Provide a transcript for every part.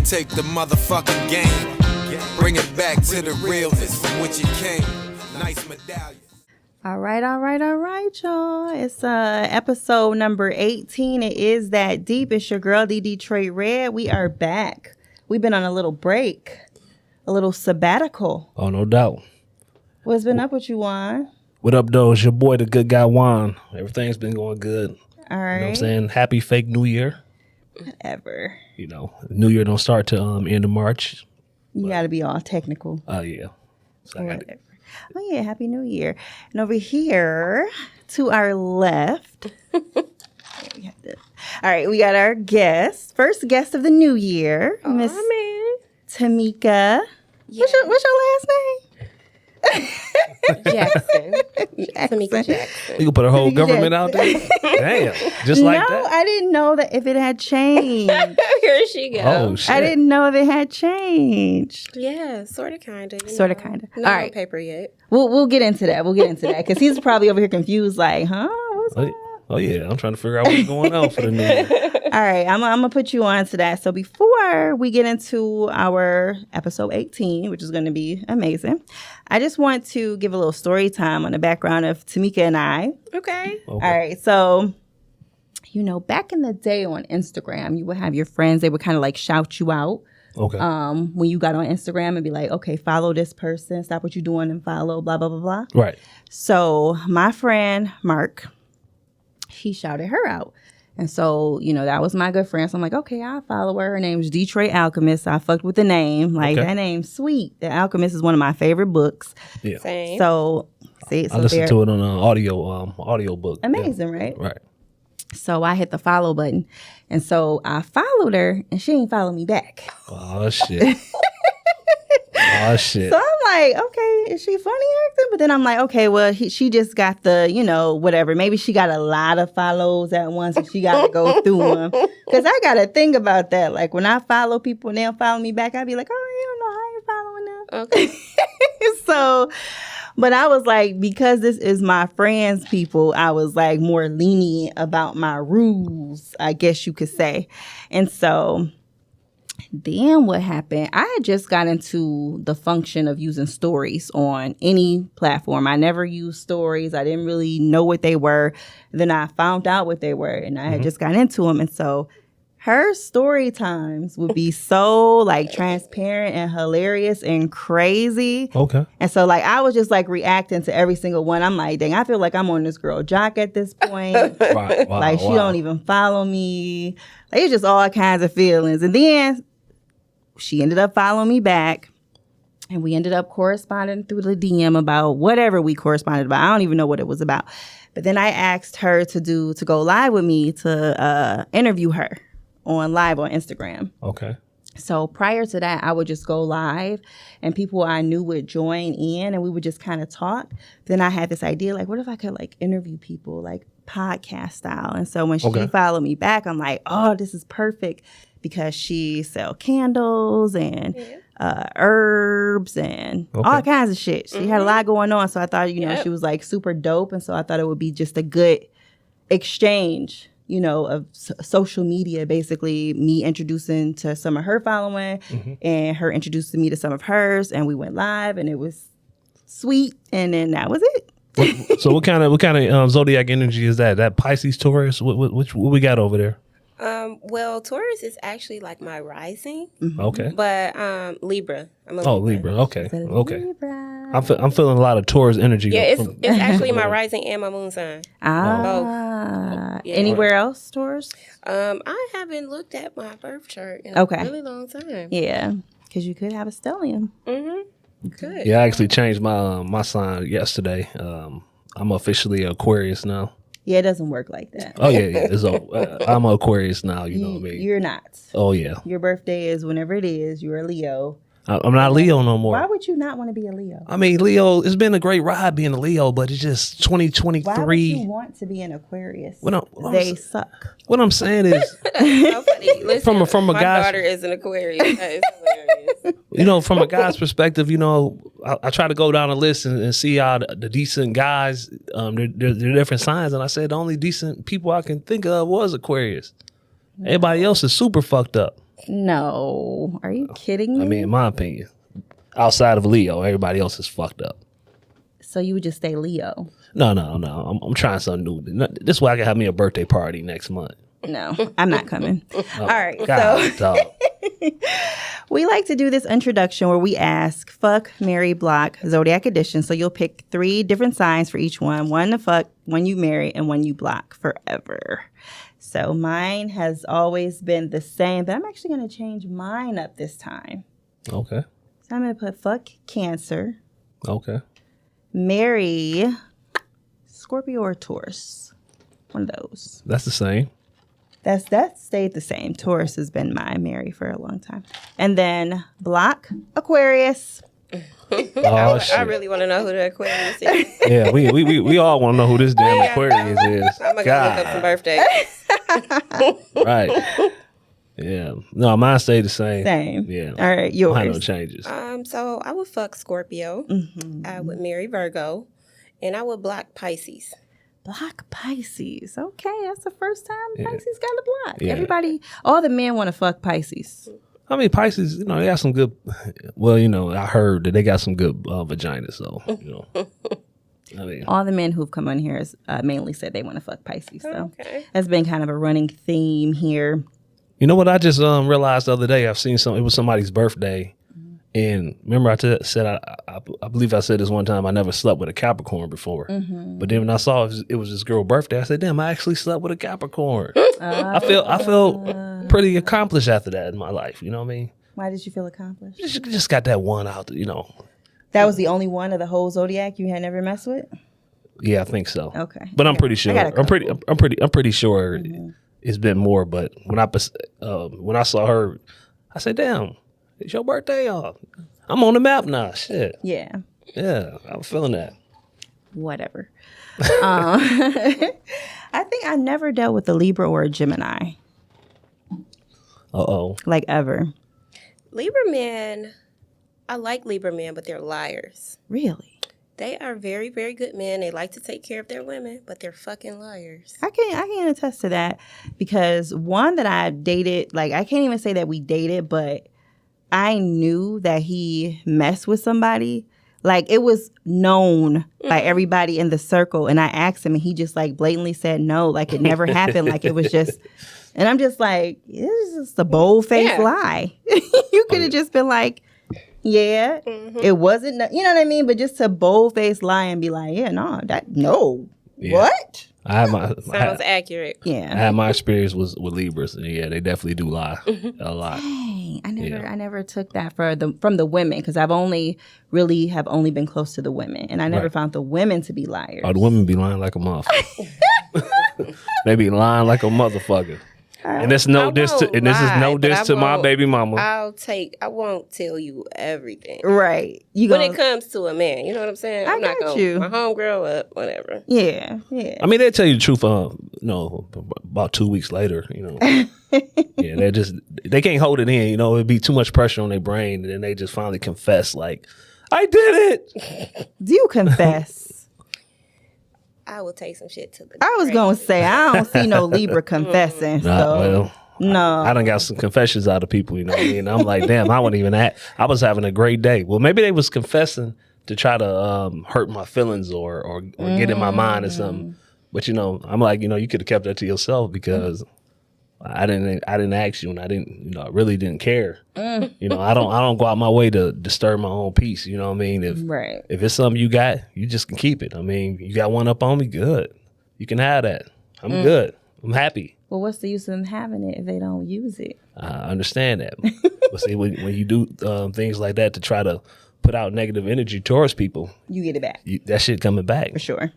take the motherfucking game. Bring it back to the realness from which it came. Nice medallion. All right, y'all. It's episode number 18. It is that deep. It's your girl, D Detroit Red. We are back. We've been on a little break, a little sabbatical. Oh, no doubt. What's been up with you, Juan? What up, though? It's your boy, the good guy, Juan. Everything's been going good. All right. You know what I'm saying? Happy fake New Year. Whatever. You know, New Year don't start till end of March. You got to be all technical. Oh, yeah. So Whatever. Oh, yeah. Happy New Year. And over here to our left. We have this. All right. We got our guest. First guest of the new year. Miss Tamika. Yes. What's your last name? Jackson. Tamika Jackson. You can put a whole government out there? Damn. Just like No, that? I didn't know that if it had changed. Here she goes. Oh, shit. I didn't know if it had changed. Yeah, sort of, kind of. Sorta, kinda. Not All on right. paper yet. We'll get into that. Because he's probably over here confused, like, huh? What's Oh, that? oh, yeah. I'm trying to figure out what's going on for the New Year. All right, I'm gonna put you on to that. So before we get into our episode 18, which is going to be amazing, I just want to give a little story time on the background of Tamika and I. Okay. All right, so back in the day on Instagram, you would have your friends. They would kind of like shout you out. Okay. When you got on Instagram and be like, okay, follow this person, stop what you're doing and follow, blah blah blah blah. Right. So my friend Mark, he shouted her out. And so, that was my good friend. So I'm like, okay, I'll follow her. Her name's Detroit Alchemist. I fucked with the name. Like, that name's sweet. The Alchemist is one of my favorite books. Yeah. Same. So, see, I listened to it on an audio book. Amazing, Yeah. right? Right. So I hit the follow button. And so I followed her, and she didn't follow me back. Oh, shit. Oh, shit. So I'm like, okay, is she funny acting? But then I'm like, okay, well, she just got the, whatever. Maybe she got a lot of follows at once and she got to go through them. Because I got to think about that. Like, when I follow people and they don't follow me back, I'd be like, oh, you don't know how you're following them. Okay. So, but I was like, because this is my friends' people, I was like more lenient about my rules, I guess you could say. And so then what happened? I had just got into the function of using stories on any platform. I never used stories. I didn't really know what they were. Then I found out what they were, and I had just got into them. And so her story times would be so like transparent and hilarious and crazy. Okay. And so like I was just like reacting to every single one. I'm like, dang, I feel like I'm on this girl jock at this point. Right. Wow, Like she don't even follow me. Like it's just all kinds of feelings. And then she ended up following me back, and we ended up corresponding through the DM about whatever we corresponded about. I don't even know what it was about. But then I asked her to go live with me to interview her live on Instagram. Okay. So prior to that, I would just go live, and people I knew would join in, and we would just kind of talk. Then I had this idea, like, what if I could like interview people like podcast style? And so when she followed me back, I'm like, oh, this is perfect. Because she sell candles and herbs and all kinds of shit. She had a lot going on. So I thought, she was like super dope. And so I thought it would be just a good exchange, of social media, basically me introducing to some of her following and her introducing me to some of hers. And we went live and it was sweet. And then that was it. So what kind of zodiac energy is that? That Pisces, Taurus? What we got over there? Well, Taurus is actually like my rising. Okay. But Libra. I'm a Libra. Okay. Okay. Libra. I'm feeling a lot of Taurus energy. Yeah, it's actually my rising and my moon sign. Ah. Yeah. Anywhere else, Taurus? I haven't looked at my birth chart in a really long time. Yeah, because you could have a stellium. Good. Yeah, I actually changed my sign yesterday. I'm officially Aquarius now. Yeah, it doesn't work like that. Oh yeah. I'm an Aquarius now. You know what I mean? You're not. Oh yeah. Your birthday is whenever it is. You're a Leo. I'm not Leo no more. Why would you not want to be a Leo? I mean, Leo, it's been a great ride being a Leo, but it's just 2023. Why would you want to be an Aquarius? They suck. What I'm saying is, So funny. Listen, from a my guy's daughter is an Aquarius. That is hilarious. from a guy's perspective, I try to go down a list and see how the decent guys, they're different signs, and I said the only decent people I can think of was Aquarius. Everybody else is super fucked up. No. Are you kidding me? I mean, in my opinion, outside of Leo, everybody else is fucked up. So you would just stay Leo? No. I'm trying something new. This way I can have me a birthday party next month. No, I'm not coming. All right. God, So dog. we like to do this introduction where we ask fuck, marry, block, zodiac edition. So you'll pick 3 different signs for each one. One to fuck, one you marry, and one you block forever. So mine has always been the same, but I'm actually going to change mine up this time. Okay. So I'm going to put fuck Cancer, Okay. marry Scorpio or Taurus. One of those. That's the same. That stayed the same. Taurus has been my marry for a long time. And then block Aquarius. Oh, shit. I really want to know who the Aquarius is. Yeah, we all want to know who this damn Aquarius is. I'm going to look up some birthdays. Right. Yeah. No, mine stayed the same. Same. Yeah. All right, yours. Mine no changes. So I would fuck Scorpio. I would marry Virgo. And I would block Pisces. Block Pisces. Okay, that's the first time Pisces got a block. Yeah. Everybody, all the men want to fuck Pisces. I mean, Pisces, they got some good. Well, I heard that they got some good vaginas, so I mean, All the men who've come on here has mainly said they want to fuck Pisces. So Okay. that's been kind of a running theme here. you know what? I just realized the other day. I've seen it was somebody's birthday, and remember said I believe I said this one time. I never slept with a Capricorn before, but then when I saw it was this girl's birthday, I said, "Damn, I actually slept with a Capricorn." I felt pretty accomplished after that in my life. You know what I mean? Why did you feel accomplished? Just got that one out. That was the only one of the whole zodiac you had never messed with? Yeah, I think so. Okay. But I'm pretty sure. I got a I'm pretty sure it's been more. But when I saw her, I said, "Damn, it's your birthday, y'all. I'm on the map now." Shit. Yeah. Yeah, I'm feeling that. Whatever. I think I never dealt with a Libra or a Gemini, like ever. Libra men, I like Libra men, but they're liars. Really? They are very, very good men. They like to take care of their women, but they're fucking liars. I can attest to that because one that I dated, like I can't even say that we dated, but I knew that he messed with somebody. Like it was known by everybody in the circle, and I asked him, and he just like blatantly said no, like it never happened, like it was just. And I'm just like, this is just a bold-faced lie. You could have just been like, yeah, it wasn't, you know what I mean? But just to bold-faced lie and be like, yeah, no. Yeah. What? I have my Sounds accurate. I Yeah. had my experience with Libras, and yeah, they definitely do lie a lot. Dang, I never took that from the women because I've only been close to the women, and I never Right. found the women to be liars. Oh, the women be lying like a motherfucker. They be lying like a motherfucker. And this is no diss to my baby mama. I won't tell you everything. Right. When it comes to a man, you know what I'm saying? I I'm not got gonna you. my homegirl up, whatever. Yeah. I mean, they tell you the truth. About 2 weeks later, yeah, they can't hold it in. It'd be too much pressure on their brain, and then they just finally confess, like, I did it. Do you confess? I will take some shit to the I was grave. gonna say I don't see no Libra confessing. No. I done got some confessions out of people. You know what I mean? I'm like, damn, I wasn't even I was having a great day. Well, maybe they was confessing to try to hurt my feelings or get in my mind or something. But I'm like, you could have kept that to yourself because I didn't ask you, and I didn't, I really didn't care. I don't go out my way to disturb my own peace. You know what I mean? If it's something you got, you just can keep it. I mean, you got one up on me, good. You can have that. I'm good. I'm happy. Well, what's the use of them having it if they don't use it? I understand that. But see, when you do things like that to try to put out negative energy towards people, You get it back. that shit coming back. For sure.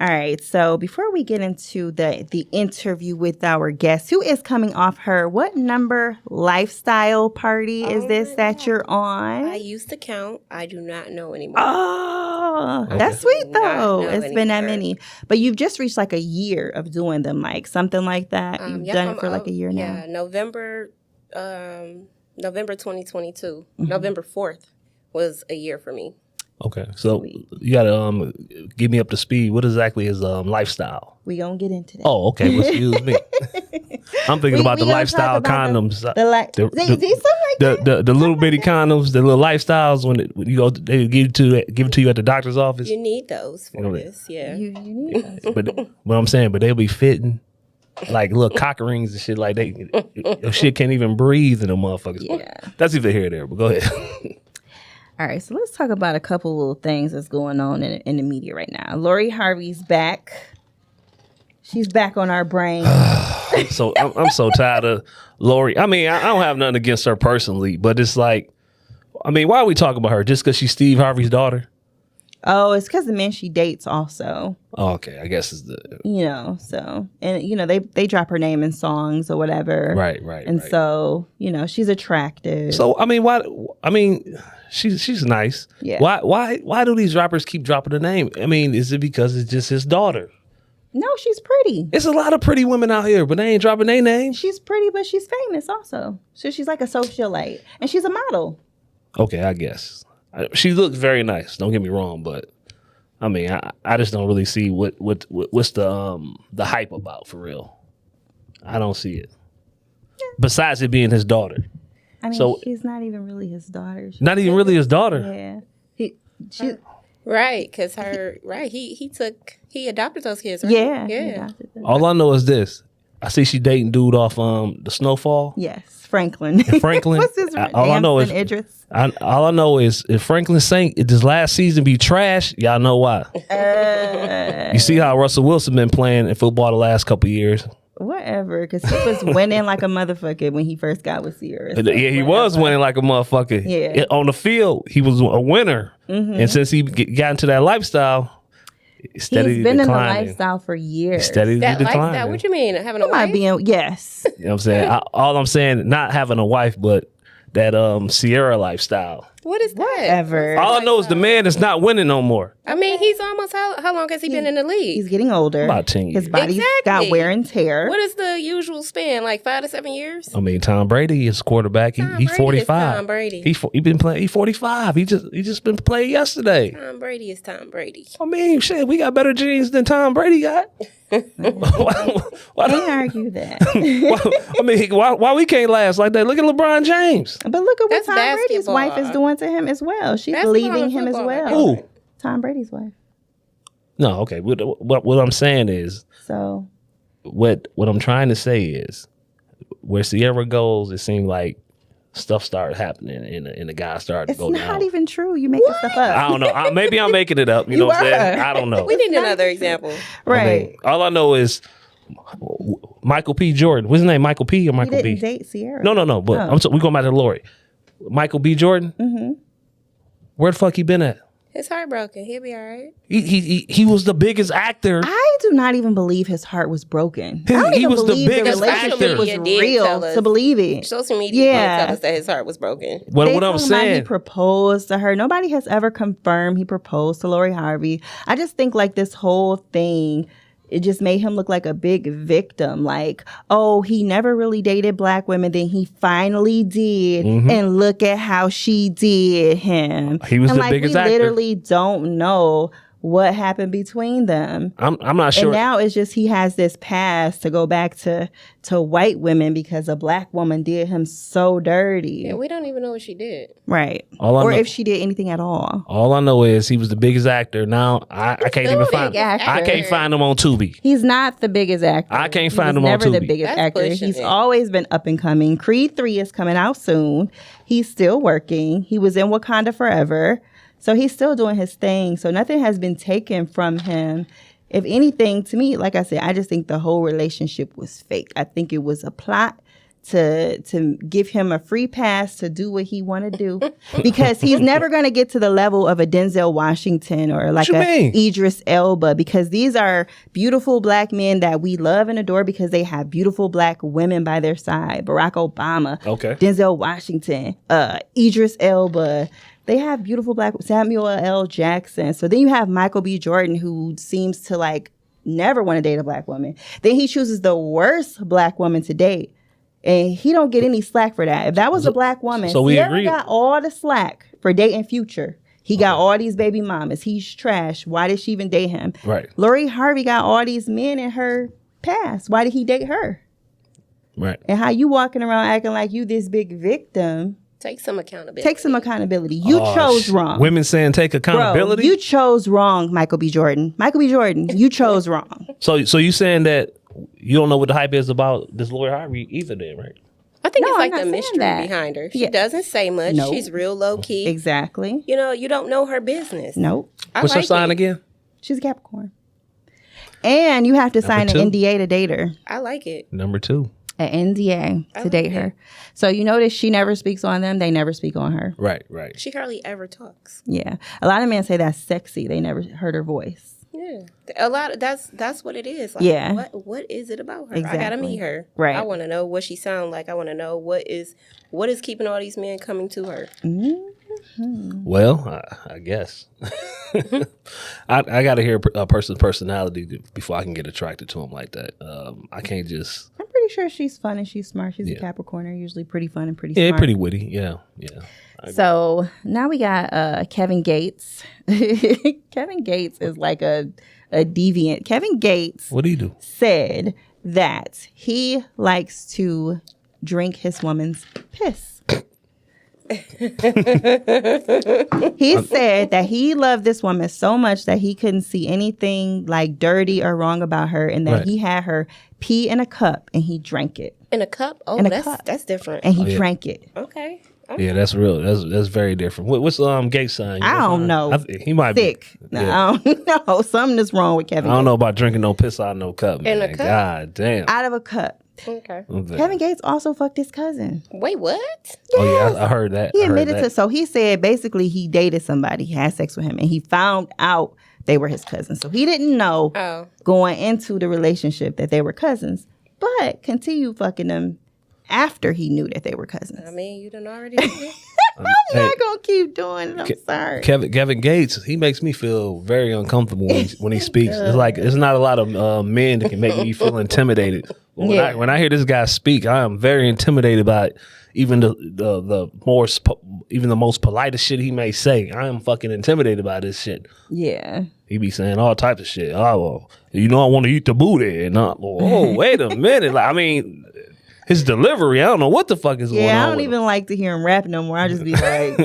All right. So before we get into the interview with our guest, who is coming off her what number lifestyle party is this that you're on? I used to count. I do not know anymore. Oh, that's sweet though. Not It's been that anymore. many. But you've just reached like a year of doing them, like something like that. You've done it for like a year now. Yeah, November 2022. November 4th was a year for me. Okay, so you gotta get me up to speed. What exactly is lifestyle? We gonna get into that. Oh, okay. Well, excuse me. I'm thinking about the gonna lifestyle talk about condoms. The little bitty condoms, the little lifestyles when you go, they give it to you at the doctor's office. You need those for this, yeah. You need those. But what I'm saying, but they'll be fitting like little cock rings and shit. Like your shit can't even breathe in them motherfuckers. Yeah. That's either here or there. But go ahead. All right, so let's talk about a couple little things that's going on in the media right now. Lori Harvey's back. She's back on our brain. So I'm so tired of Lori. I mean, I don't have nothing against her personally, but it's like, I mean, why are we talking about her? Just because she's Steve Harvey's daughter? Oh, it's because the men she dates also. Oh, okay, I guess it's the so and they drop her name in songs or whatever. Right. And so she's attractive. So I mean, why? I mean, she's nice. Yeah. Why do these rappers keep dropping the name? I mean, is it because it's just his daughter? No, she's pretty. It's a lot of pretty women out here, but they ain't dropping their name. She's pretty, but she's famous also. So she's like a socialite, and she's a model. Okay, I guess she looks very nice. Don't get me wrong, but I mean, I just don't really see what's the hype about for real. I don't see it. Yeah. Besides it being his daughter. I mean, she's not even really his daughter. Not even really his daughter. Yeah. Right, because he adopted those kids, right? Yeah. All I know is this. I see she dating dude off the Snowfall. Yes, Franklin. Franklin. What's his name? All I know is Idris. All I know is if Franklin Saint this last season be trash, y'all know why. You see how Russell Wilson been playing in football the last couple of years. Whatever, because he was winning like a motherfucker when he first got with Sierra. So yeah, he was winning like a motherfucker. Yeah. On the field, he was a winner. Mm-hmm. And since he got into that lifestyle, he's been in the lifestyle for years. Steadily that declining. lifestyle, what you mean? Having a wife? Yes. You know what I'm saying? All I'm saying, not having a wife, but that Sierra lifestyle. What is that? Whatever. All I know is the man is not winning no more. I mean, he's almost, how long has he been in the league? He's getting older. About 10 years. His body's got wear and tear. What is the usual span? Like 5 to 7 years? I mean, Tom Brady is quarterback. He's 45. Tom Brady. He been playing. He's 45. He just been playing yesterday. Tom Brady is Tom Brady. I mean, shit, we got better genes than Tom Brady got. Why don't argue that? I mean, why we can't last like that? Look at LeBron James. But look at what That's Tom Brady's basketball. wife is doing to him as well. She's Basketball leaving and him as football. well. Who? Tom Brady's wife. No, okay. What I'm saying is, So what I'm trying to say is, where Sierra goes, it seems like stuff started happening and the guy started to go down. It's not even true. You making stuff up. I don't know. Maybe I'm making it up. You know what I'm saying? I don't know. We need another example. Right. I mean, all I know is Michael P. Jordan. What's his name? Michael P. or Michael He B? didn't date Sierra. No. But we going back to Lori. Michael B. Jordan. Mm-hmm. Where the fuck he been at? His heart broken. He'll be all right. He was the biggest actor. I do not even believe his heart was broken. I don't He even was the believe biggest the relationship actor. was Media did real tell us. to believe it. Social media did Yeah. tell us that his heart was broken. What I'm Talking about saying. he proposed to her. Nobody has ever confirmed he proposed to Lori Harvey. I just think like this whole thing, it just made him look like a big victim. Like, oh, he never really dated black women. Then he finally did. Mm-hmm. And look at how she did him. He was and the like, biggest we actor. literally don't know what happened between them. I'm not sure. And now it's just he has this past to go back to white women because a black woman did him so dirty. Yeah, we don't even know what she did. Right. All I Or know- if she did anything at all. All I know is he was the biggest actor. Now I can't still even a find. big actor. I can't find him on Tubi. He's not the biggest actor. I can't He find was him on never the Tubi. biggest That's actor. pushing He's it. always been up and coming. Creed 3 is coming out soon. He's still working. He was in Wakanda Forever. So he's still doing his thing. So nothing has been taken from him. If anything, to me, like I said, I just think the whole relationship was fake. I think it was a plot to give him a free pass to do what he want to do, because he's never going to get to the level of a Denzel Washington or like you a mean? Idris Elba, because these are beautiful black men that we love and adore because they have beautiful black women by their side. Barack Obama, Okay. Denzel Washington, Idris Elba. They have beautiful black Samuel L. Jackson. So then you have Michael B. Jordan, who seems to like never want to date a black woman. Then he chooses the worst black woman to date. And he don't get any slack for that. If that was a black woman, so we Sierra agree. got all the slack for dating Future. He got all these baby mamas. He's trash. Why did she even date him? Right. Lori Harvey got all these men in her past. Why did he date her? Right. And how you walking around acting like you this big victim. Take some accountability. Take some accountability. You chose wrong. Women saying take accountability? Bro, you chose wrong, Michael B. Jordan. Michael B. Jordan, you chose wrong. So you saying that you don't know what the hype is about this Lori Harvey either then, right? I think No, it's I'm like not the saying mystery that. behind her. She Yeah. doesn't say much. Nope. She's real low key. Exactly. You know, you don't know her business. Nope. What's her sign again? She's a Capricorn. And you have to sign two. an NDA to date her. I like it. Number 2. An NDA to like date it. her. So you notice she never speaks on them. They never speak on her. Right. She hardly ever talks. Yeah. A lot of men say that's sexy. They never heard her voice. Yeah, a lot. That's what it is. Like, Yeah. What is it about her? Exactly. I gotta meet her. Right. I want to know what she sounds like. I want to know what is keeping all these men coming to her. Well, I guess. I got to hear a person's personality before I can get attracted to him like that. I can't just... I'm pretty sure she's fun and she's smart. She's a Capricorn. They're usually pretty fun and pretty smart. Yeah, pretty witty. Yeah. So now we got Kevin Gates. Kevin Gates is like a deviant. Kevin Gates What do you do? said that he likes to drink his woman's piss. He said that he loved this woman so much that he couldn't see anything like dirty or wrong about her, and that Right. he had her pee in a cup and he drank it. In a cup. Oh, In a that's cup. that's different. And he drank it. Okay. Yeah, that's real. That's very different. What's Gates sign? I don't know. He might Sick. be. No, I don't know. Something is wrong with Kevin I don't Gates. know about drinking no piss out of no cup, man. In a cup? God damn. Out of a cup. Okay. Kevin Gates also fucked his cousin. Wait, what? Oh yeah, I heard that. He I heard admitted that. to, so he said basically he dated somebody, he had sex with him, and he found out they were his cousins. So he didn't know going into the relationship that they were cousins, but continued fucking them after he knew that they were cousins. I mean, you done already did it. I'm not gonna keep doing it. I'm sorry. Kevin Gates, he makes me feel very uncomfortable when he speaks. It's like it's not a lot of men that can make me feel intimidated. But when I hear this guy speak, I am very intimidated by even the most politest shit he may say. I am fucking intimidated by this shit. Yeah. He be saying all types of shit. Oh, well, I want to eat the booty, and wait a minute. Like, I mean, his delivery, I don't know what the fuck is going on. Yeah, I don't with even him. like to hear him rap no more. I just be like,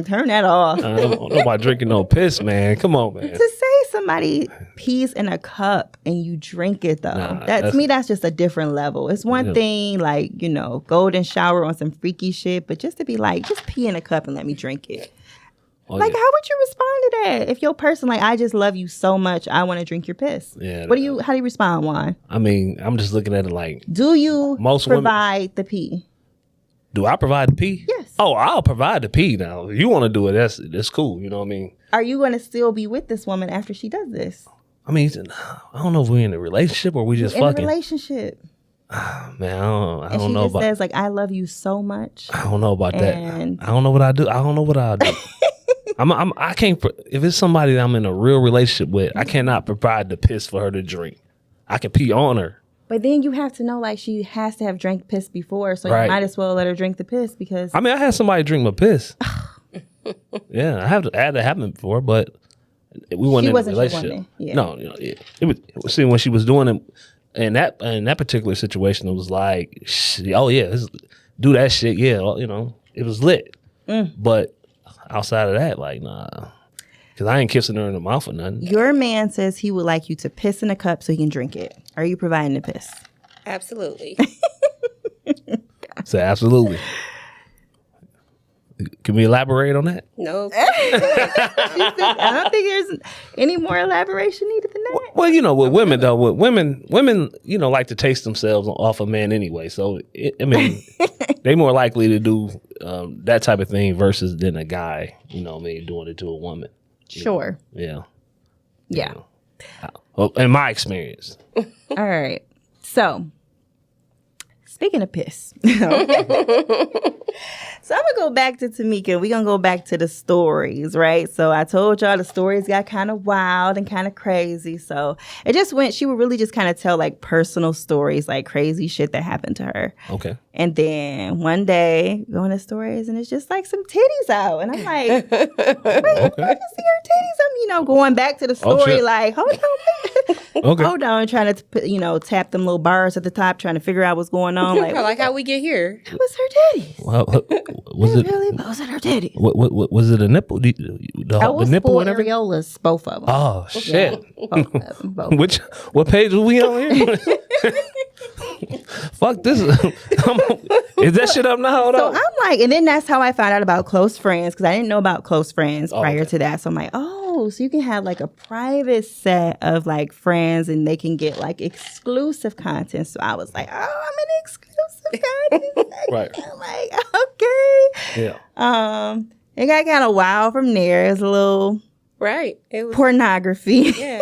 turn that off. I don't know about drinking no piss, man. Come on, man. To say somebody pees in a cup and you drink it though, to me that's just a different level. It's one thing like, golden shower on some freaky shit, but just to be like, just pee in a cup and let me drink it. How would you respond to that? If your person like, I just love you so much, I want to drink your piss. Yeah. How do you respond, Juan? I mean, I'm just looking at it like, do you most provide the pee? Do I provide the pee? Yes. Oh, I'll provide the pee now. If you want to do it, that's cool. You know what I mean? Are you going to still be with this woman after she does this? I mean, I don't know if we're in a relationship or we just fucking. In a relationship. Man, I don't know and she just about. says like, I love you so much. I don't know about that. And- I don't know what I do. I don't know what I'll do. I can't. If it's somebody that I'm in a real relationship with, I cannot provide the piss for her to drink. I can pee on her. But then you have to know, like, she has to have drank piss before, so Right. you might as well let her drink the piss because... I mean, I had somebody drink my piss. Yeah, I had that happen before, but we weren't She in wasn't a your relationship. woman. Yeah. No, it was. See, when she was doing it, in that particular situation, it was like, do that shit. Yeah, it was lit. But outside of that, like, nah. Because I ain't kissing her in the mouth or nothing. Your man says he would like you to piss in a cup so he can drink it. Are you providing the piss? Absolutely. So absolutely. Can we elaborate on that? No. I don't think there's any more elaboration needed than that. Well, with women though, women, like to taste themselves off a man anyway. So they more likely to do that type of thing versus than a guy, doing it to a woman. Sure. Yeah. Yeah. Well, in my experience. All right. So, speaking of piss. So I'm gonna go back to Tamika. We're gonna go back to the stories, right? So I told y'all the stories got kind of wild and kind of crazy. So it just went, she would really just kind of tell like personal stories, like crazy shit that happened to her. Okay. And then one day, going to stories, and it's just like some titties out. And I'm like, wait, Okay. I just see her titties. I'm, going back to the story, shit. like, hold on, Okay. hold on, trying to, tap them little bars at the top, trying to figure out what's going on. Like, Like how we get here. that was her titties. Well, was it Was it her titties? what was it a nipple? The I was nipple full and everything? areolas, both of them. Oh shit! Both of them. Both. What page are we on here? Fuck this! Is that shit up now? Hold So on. I'm like, and then that's how I found out about close friends, because I didn't know about close friends prior okay. to that. So I'm like, oh, so you can have like a private set of like friends, and they can get like exclusive content. So I was like, oh, I'm an exclusive content. Right. I'm like, okay. Yeah. It got kind of wild from there. It's a little Right. It was. pornography. Yeah.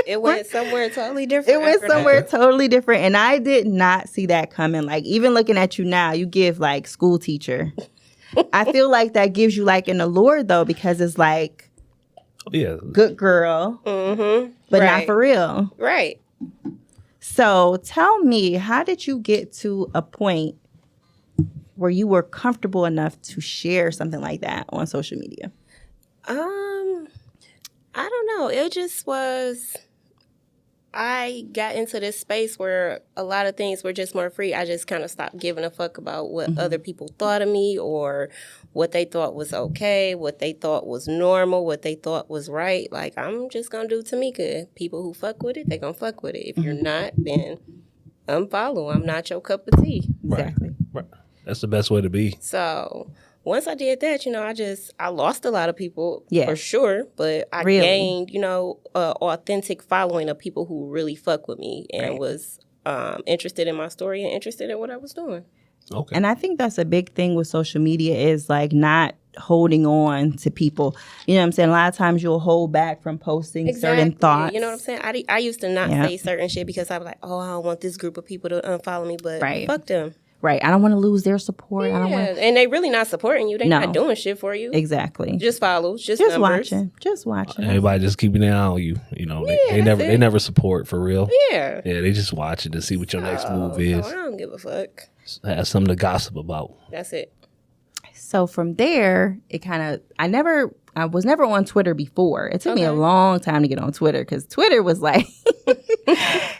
It went somewhere totally different. It went after that. somewhere totally different, and I did not see that coming. Like, even looking at you now, you give like school teacher. I feel like that gives you like an allure though, because it's like Yeah. good girl, but not Right. for real. Right. So tell me, how did you get to a point where you were comfortable enough to share something like that on social media? I don't know. It just was. I got into this space where a lot of things were just more free. I just kind of stopped giving a fuck about what other people thought of me or what they thought was okay, what they thought was normal, what they thought was right. Like, I'm just going to do Tamika. People who fuck with it, they going to fuck with it. If you're not, then unfollow. I'm not your cup of tea. Exactly. Right. That's the best way to be. So once I did that, I lost a lot of people for sure, but I Really? gained, authentic following of people who really fuck with me and was interested in my story and interested in what I was doing. Okay. And I think that's a big thing with social media, is like not holding on to people. You know what I'm saying? A lot of times you'll hold back from posting certain thoughts. You know what I'm saying? I used to not say certain shit because I was like, oh, I don't want this group of people to unfollow me, but fuck them. Right. I don't want to lose their support. Yeah, I don't want to. and they really not supporting you. They not doing shit for you. Exactly. Just follows, just numbers. watching. Just watching. Everybody just keeping an eye on you. They never support for real. Yeah. Yeah, they just watching to see what your next move is. So I don't give a fuck. Have something to gossip about. That's it. So from there, it kind of, I was never on Twitter before. It took me a long time to get on Twitter, because Twitter was like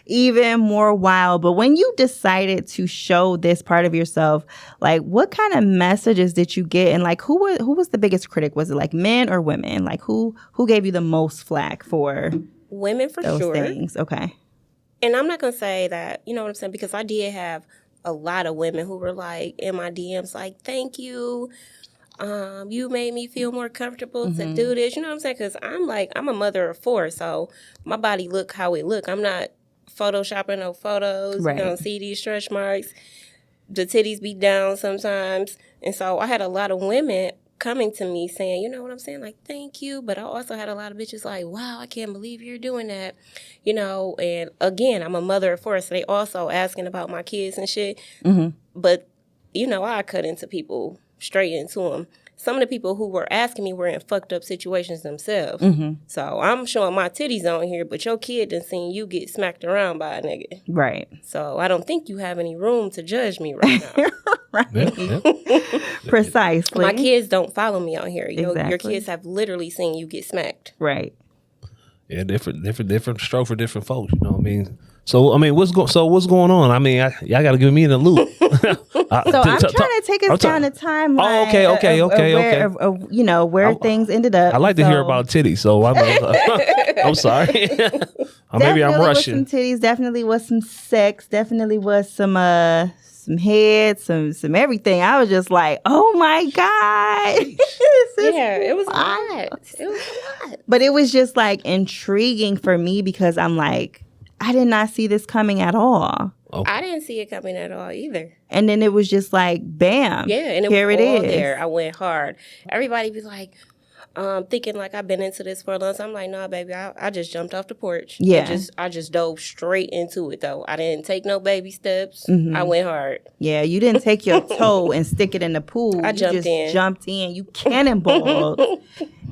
even more wild. But when you decided to show this part of yourself, like, what kind of messages did you get? And like, who was the biggest critic? Was it like men or women? Like, who gave you the most flack for women for those sure things? Okay. And I'm not going to say that, you know what I'm saying? Because I did have a lot of women who were like in my DMs, like, thank you. You made me feel more comfortable to do this. You know what I'm saying? Because I'm a mother of 4, so my body look how it look. I'm not photoshopping no photos. Right. You don't see these stretch marks. The titties be down sometimes. And so I had a lot of women coming to me saying, you know what I'm saying? Like, thank you. But I also had a lot of bitches like, wow, I can't believe you're doing that. And again, I'm a mother of 4, so they also asking about my kids and shit. But, I cut into people, straight into them. Some of the people who were asking me were in fucked up situations themselves. So I'm showing my titties on here, but your kid done seen you get smacked around by a nigga. Right. So I don't think you have any room to judge me right now. Precisely. My kids don't follow me on here. Your Exactly. kids have literally seen you get smacked. Right. Yeah, different stroke for different folks. You know what I mean? So I mean, what's going on? I mean, y'all got to give me in the loop. So I'm trying to take us down the timeline. Okay. Where things ended up. I like to hear about titties, so I'm sorry. Or maybe I'm rushing. Was some titties. Definitely was some sex. Definitely was some head, some everything. I was just like, oh my God. It was a lot. It was a lot. But it was just like intriguing for me, because I'm like, I did not see this coming at all. Okay. I didn't see it coming at all either. And then it was just like, bam. Yeah, and here it it was all is. there. I went hard. Everybody was like, thinking like I've been into this for a long time. I'm like, nah, baby, I just jumped off the porch. Yeah. I just dove straight into it, though. I didn't take no baby steps. I went hard. Yeah, you didn't take your toe and stick it in the pool. I jumped just in. jumped in. You cannonballed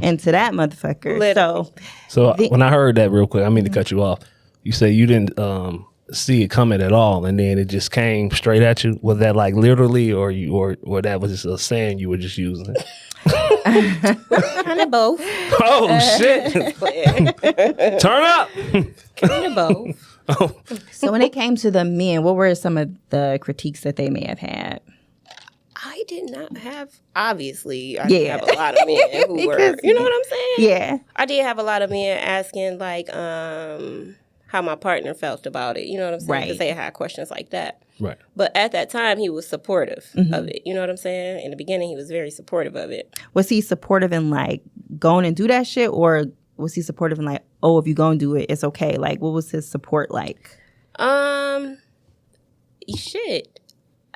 into that motherfucker. Literally. So when I heard that real quick, I mean to cut you off. You say you didn't see it coming at all, and then it just came straight at you. Was that like literally, or that was just a saying you were just using? Kind of both. Oh shit! Turn up. Kind of both. So when it came to the men, what were some of the critiques that they may have had? I did not have, obviously, I Yeah. have a lot of men who were, you know what I'm saying? Yeah. I did have a lot of men asking, like, how my partner felt about it. You know what I'm saying? Right. Because they had questions like that. Right. But at that time, he was supportive of it. You know what I'm saying? In the beginning, he was very supportive of it. Was he supportive in like going and do that shit, or was he supportive in like, oh, if you go and do it, it's okay? Like, what was his support like? Shit.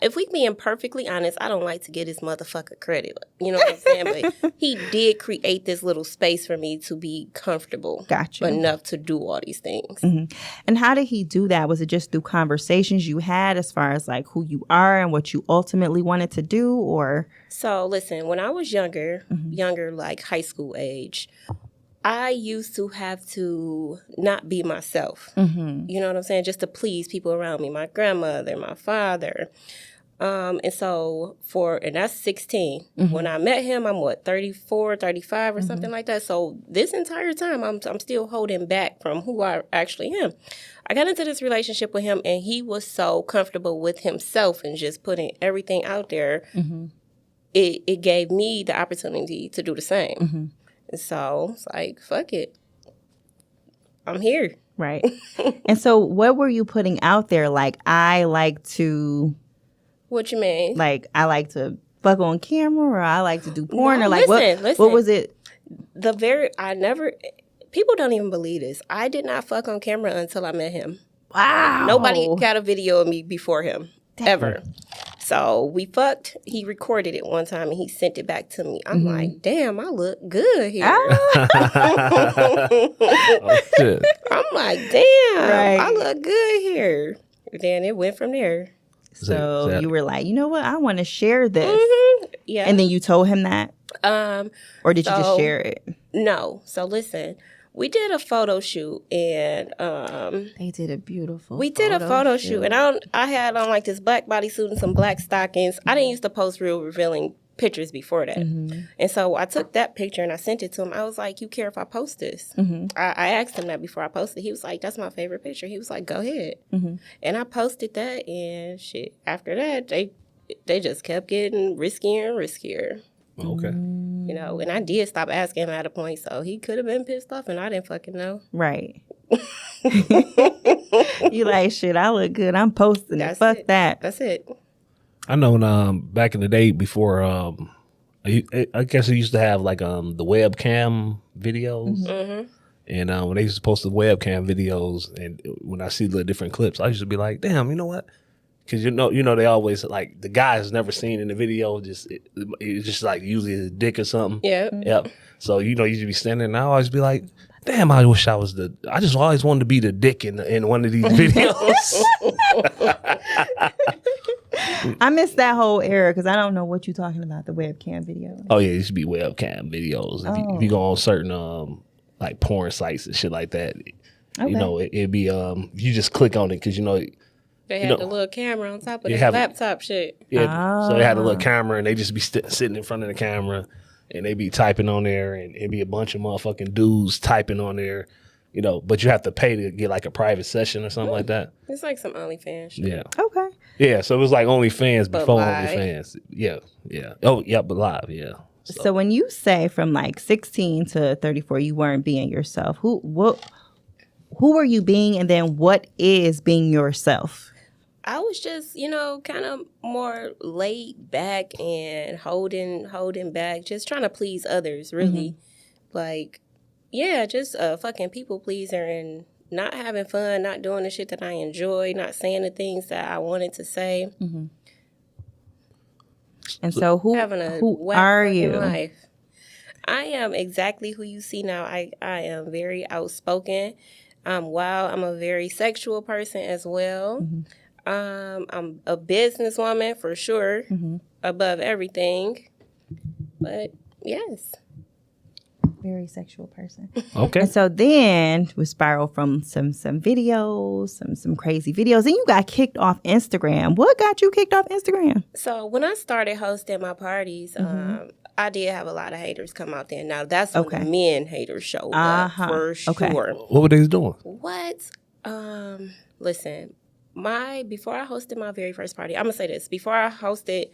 If we being perfectly honest, I don't like to get his motherfucker credit. You know what I'm saying? But he did create this little space for me to be comfortable. Gotcha. Enough to do all these things. And how did he do that? Was it just through conversations you had as far as like who you are and what you ultimately wanted to do, or? So listen, when I was younger, like high school age, I used to have to not be myself. You know what I'm saying? Just to please people around me, my grandmother, my father. And so and that's 16. When I met him, I'm 34, 35 or something like that. So this entire time, I'm still holding back from who I actually am. I got into this relationship with him, and he was so comfortable with himself and just putting everything out there. It gave me the opportunity to do the same. And so it's like, fuck it. I'm here. Right. And so what were you putting out there? Like, I like to... What you mean? Like, I like to fuck on camera, or I like to do porn, No, or like, listen. what was it? People don't even believe this. I did not fuck on camera until I met him. Wow. Nobody got a video of me before him, ever. So we fucked. He recorded it one time and he sent it back to me. I'm like, damn, I look good here. Oh, shit. I'm like, damn, Right. I look good here. Then it went from there. So Is that- you were like, you know what? I want to share this. Yeah. And then you told him that? Or did you just so- share it? No. So listen, we did a photo shoot and They did a beautiful we did a photo shoot, and I had on like this black bodysuit and some black stockings. I didn't used to post real revealing pictures before that. And so I took that picture and I sent it to him. I was like, you care if I post this? I asked him that before I posted. He was like, that's my favorite picture. He was like, go ahead. And I posted that, and shit, after that, they just kept getting riskier and riskier. Okay. You know, and I did stop asking him at a point, so he could have been pissed off, and I didn't fucking know. Right. You like, shit, I look good. I'm posting it. Fuck that. That's it. I know when, back in the day before, I guess they used to have like the webcam videos. And when they used to post the webcam videos, and when I see the different clips, I used to be like, damn, you know what? Because you know they always, like, the guy is never seen in the video, it's just like usually his dick or something. Yeah. Yep. So, you know, you should be standing there, and I always be like, damn, I wish I just always wanted to be the dick in one of these videos. I missed that whole era because I don't know what you're talking about, the webcam video. Oh, yeah, it used to be webcam videos. If you go on certain, like, porn sites and shit like that, you know, it'd be, you just click on it because, you know, They had the little camera on top of You the have- laptop shit. yeah, so they had a little camera, and they just be sitting in front of the camera, and they be typing on there, and it'd be a bunch of motherfucking dudes typing on there, you know, but you have to pay to get like a private session or something like that. It's like some OnlyFans shit. Yeah. Okay. Yeah, so it was like OnlyFans But before live. OnlyFans. Yeah, yeah. Oh, yeah, but live, yeah. So when you say from like 16 to 34, you weren't being yourself, who were you being, and then what is being yourself? I was just, you know, kind of more laid back and holding back, just trying to please others, really. Like, yeah, just a fucking people pleaser and not having fun, not doing the shit that I enjoy, not saying the things that I wanted to say. And so who Having a who whack are fucking you? life. I am exactly who you see now. I am very outspoken. I'm wild. I'm a very sexual person as well. I'm a businesswoman for sure, above everything. But yes. Very sexual person. Okay. And so then we spiral from some videos, some crazy videos. Then you got kicked off Instagram. What got you kicked off Instagram? So when I started hosting my parties, I did have a lot of haters come out there. Now that's when the men haters showed up for sure. What were they doing? What? Listen, before I hosted my very first party, I'm gonna say this. Before I hosted,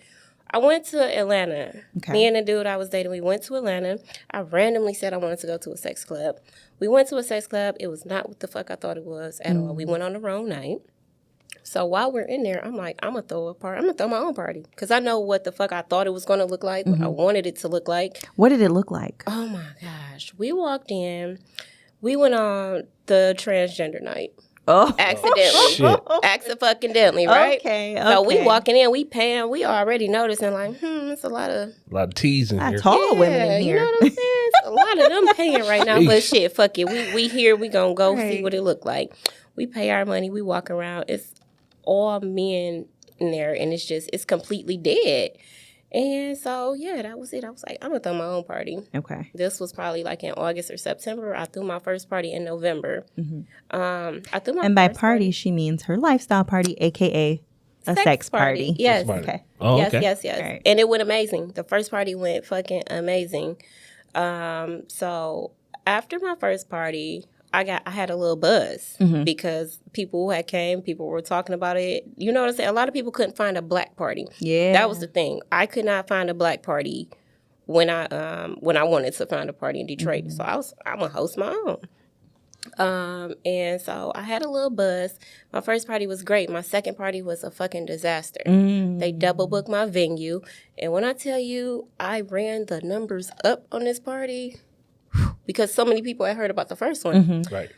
I went to Atlanta. Okay. Me and the dude I was dating, we went to Atlanta. I randomly said I wanted to go to a sex club. We went to a sex club. It was not what the fuck I thought it was at all. We went on the wrong night. So while we're in there, I'm like, I'm going to throw a party. I'm going to throw my own party. Because I know what the fuck I thought it was going to look like, what I wanted it to look like. What did it look like? Oh, my gosh. We walked in. We went on the transgender night. Oh, accidentally. Accidentally, right? Okay. So we walking in, we paying, we already noticing like, it's a lot of teas in here. Tall women in here. You know what I'm saying? It's a lot of them paying right now, but shit, fuck it. We here, we gonna go see what it look like. We pay our money, we walk around. It's all men in there, and it's completely dead. And so, yeah, that was it. I was like, I'm going to throw my own party. Okay. This was probably like in August or September. I threw my first party in November. I threw my and by party, she means her lifestyle party, a.k.a. a sex party. Yes. Okay. Oh, yes, okay. yes. Right. And it went amazing. The first party went fucking amazing. So after my first party, I had a little buzz because people who had came, people were talking about it. You know what I'm saying? A lot of people couldn't find a black party. Yeah. That was the thing. I could not find a black party when I wanted to find a party in Detroit. So I'm gonna host my own. And so I had a little buzz. My first party was great. My second party was a fucking disaster. They double booked my venue. And when I tell you I ran the numbers up on this party, because so many people had heard about the first one. Right.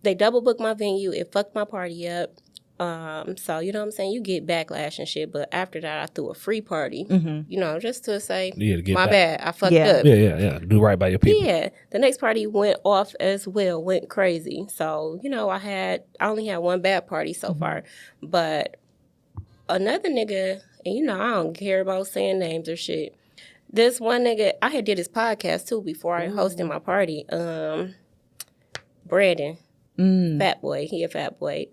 They double booked my venue. It fucked my party up. So, you know what I'm saying? You get backlash and shit. But after that, I threw a free party, you know, just to say, to get my back. bad. I fucked up. Yeah. Do right by your people. Yeah. The next party went off as well, went crazy. So, you know, I only had one bad party so far. But another nigga, and you know, I don't care about saying names or shit. This one nigga, I had did his podcast too before I hosted my party. Brandon, fat boy, he a fat boy.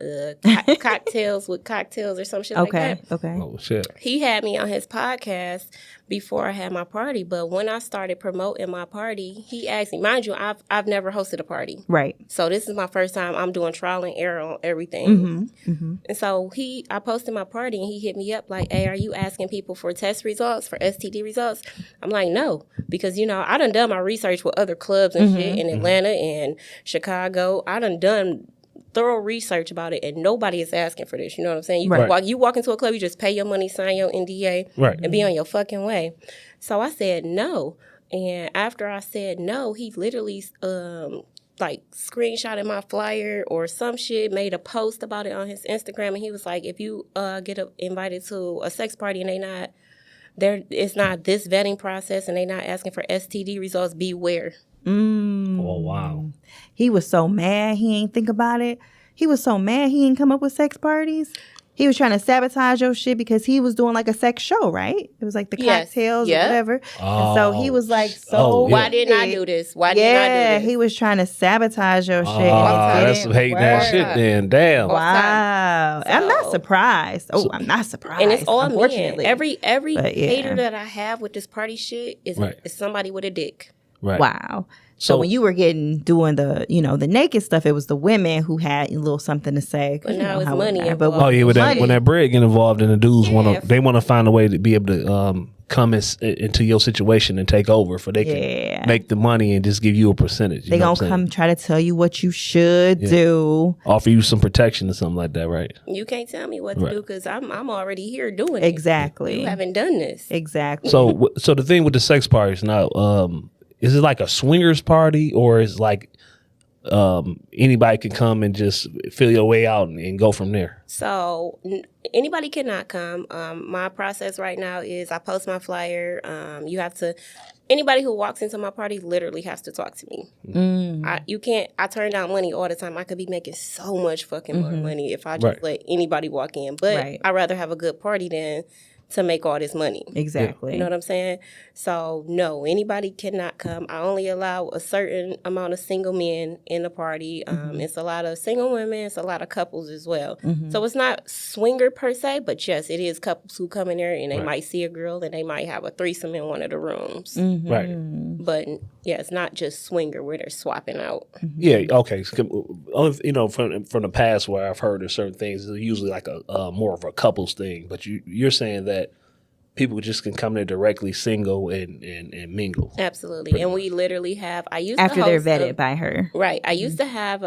Cocktails with cocktails or some shit like that. Okay. Oh shit. He had me on his podcast before I had my party, but when I started promoting my party, he asked me. Mind you, I've never hosted a party, Right. so this is my first time. I'm doing trial and error on everything. And so I posted my party and he hit me up like, hey, are you asking people for test results, for STD results? I'm like, no, because, you know, I done my research with other clubs and shit in Atlanta and Chicago. I done thorough research about it, and nobody is asking for this. You know what I'm saying? You walk into a club, you just pay your money, sign your NDA, and be on your fucking way. So I said no. And after I said no, he literally like screenshotted my flyer or some shit, made a post about it on his Instagram, and he was like, if you get invited to a sex party and it's not this vetting process and they not asking for STD results, beware. Oh wow. He was so mad he ain't think about it. He was so mad he ain't come up with sex parties. He was trying to sabotage your shit because he was doing like a sex show, right? It was like the cocktails or whatever. And so he was like, why didn't I do this? Why didn't I do this? He was trying to sabotage your shit. That's some hating that shit then. Damn. Wow. I'm not surprised. I'm not surprised. And it's all unfortunately. men. Every hater that I have with this party shit is somebody with a dick. Right. Wow. So when you were doing the, you know, the naked stuff, it was the women who had a little something to say. But now it's money involved. Oh yeah, when that bread get involved, and the dudes want to find a way to be able to come into your situation and take over, for they can make the money and just give you a percentage. They gonna come try to tell you what you should do, offer you some protection or something like that, right? You can't tell me what to do because I'm already here doing exactly. it. You haven't done this exactly. So the thing with the sex parties now, is it like a swingers party, or is like anybody can come and just feel your way out and go from there? So anybody cannot come. My process right now is I post my flyer. You have to Anybody who walks into my party literally has to talk to me. I turn down money all the time. I could be making so much fucking more money if I just let anybody walk in. But I'd rather have a good party than to make all this money. Exactly. You know what I'm saying? So, no, anybody cannot come. I only allow a certain amount of single men in the party. It's a lot of single women. It's a lot of couples as well. So it's not swinger per se, but yes, it is couples who come in there and they might see a girl and they might have a threesome in one of the rooms. Right. But, yeah, it's not just swinger where they're swapping out. Yeah, okay. You know, from the past where I've heard of certain things, it's usually like a more of a couples thing. But you're saying that people just can come there directly single and mingle. Absolutely. And we literally have, after they're vetted by her. Right. I used to have